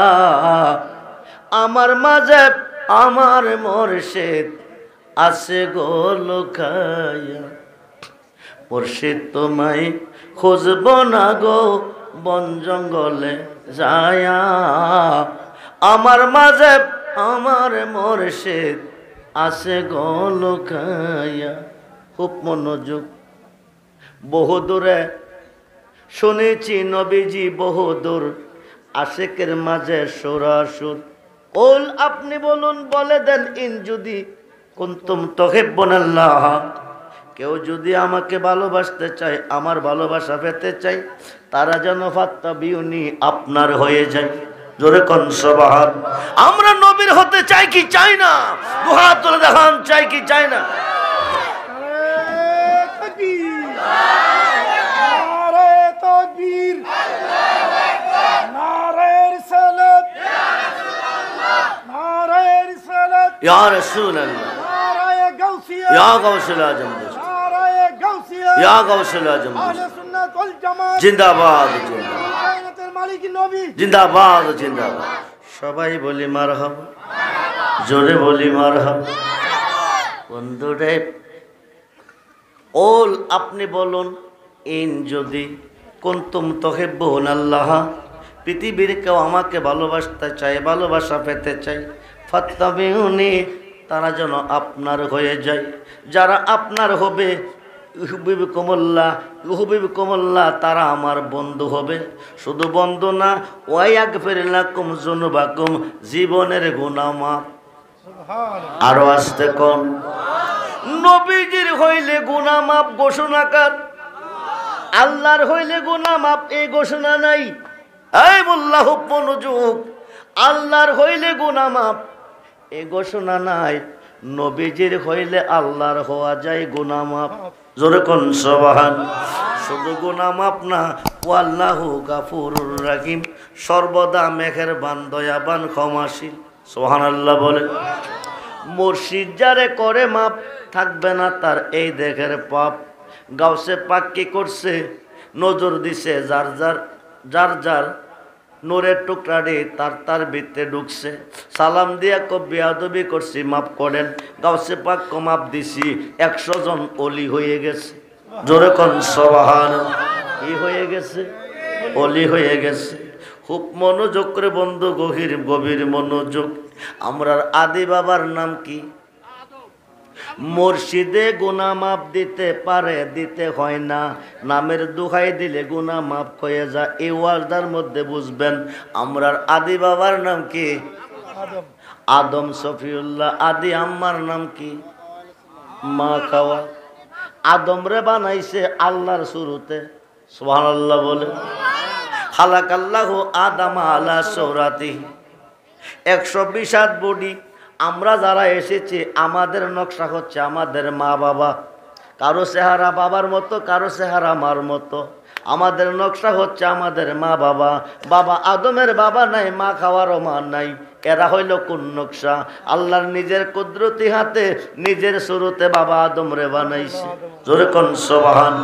আমার মাঝে আমার মুর্শিদ আছে গো লুকায়া। মুর্শিদ তোমায় খুঁজব না গো বন জঙ্গলে যায়া, আমার মাঝে আমার মুর্শিদ আছে গো লুকায়া। খুব মনোযোগ, বহুদূরে শুনেছি নবীজি বহুদূর, আশেকের মাঝে সুরাসুর। ওল আপনি বলুন, বলে দেন ইন যদি কুনতুম তুহিব্বুনাল্লাহ, কেউ যদি আমাকে ভালোবাসতে চায়, আমার ভালোবাসা পেতে চাই, তারা যেন ফাত্তাবিউনি আপনার হয়ে যায়। জোরে কোন সুবহান। আমরা নবীর হতে চাই কি চাই না? দুহাত তুলে দেখান, চাই কি চাই না? या रसूल अल्लाह, या गौसुल आजम, या गौसुल आजम, जिंदाबाद जिंदाबाद जिंदाबाद। সবাই বলি মারহাবা, জোরে বলি মারহাবা। বন্ধুরে ওল আপনি বলুন, ইন যদি কুনতুম তুহিব্বুনাল্লাহ, পৃথিবীর কেউ আমাকে ভালোবাসতে চায়, ভালোবাসা পেতে চায়, ফাত্তাবিউনি, তারা যেন আপনার হয়ে যায়। যারা আপনার হবে, ইউহিব্বুকুমুল্লাহ, তারা আমার বন্ধু হবে। শুধু বন্ধু না, ওয়ায়াগফির লাকুম যুনুবাকুম, জীবনের গুনাহ মাফ। আরো আসতে কোন নবীজির হইলে গুনাহ মাফ ঘোষণাকার, আল্লাহর হইলে গুনাহ মাফ এই ঘোষণা নাই। এই মোল্লা হুব মনোযোগ, আল্লাহর হইলে গুনাহ মাফ এই ঘোষণা নাই, নবীজির হইলে আল্লাহর হওয়া যায় গুনাহ মাফ। জোরে কোন সুবহান। শুধু গুনাহ মাফ না, ওয়াল্লাহু গাফুরুর রহিম, সর্বদা মেহেরবান দয়াবান ক্ষমাশীল। সুবহানাল্লাহ বলে। মুর্শিদ যারে করে মাপ, থাকবে না তার এই দেখের পাপ। গাউসে পাক কি করছে, নজর দিছে যার যার নূরের টুকরা রে তার ভিতরে ঢুকছে। সালাম দিয়া কবি আদবি করছি, মাফ করেন। গাউসে পাক কো মাপ দিছি, 100 জন অলি হয়ে গেছে। জোরে কোন সুবহান। কি হয়ে গেছে? অলি হয়ে গেছে। খুব মনোযোগ করে বন্ধু, গভীর মনোযোগ। আমরার আদি বাবার নাম কি? মুর্শিদে গুনাহ মাফ দিতে পারে, দিতে হয় না। নামের দোহাই দিলে গুনাহ মাফ হয়ে যায়। এই ওয়াজদার মধ্যে বুঝবেন আমরার আদি বাবার নাম কি? আদম সফিউল্লাহ। আদি আম্মার নাম কি? মা খাওয়া। আদম রে বানাইছে আল্লাহর শুরুতে। সুবহানাল্লাহ বলে। খালাকাল্লাহু আদম আলা সূরাতিহি। 120 বডি। আমরা যারা এসেছি, আমাদের নকশা হচ্ছে আমাদের মা বাবা। কারো চেহারা বাবার মতো, কারো চেহারা মার মতো। আমাদের নকশা হচ্ছে আমাদের মা বাবা। বাবা আদমের বাবা নাই, মা খাওয়ারও মা নাই। এরা হইল কোন নকশা? আল্লাহর নিজের কুদরতি হাতে নিজের শুরুতে বাবা আদম রে বানাইছে। জোরে কোন সুবহান।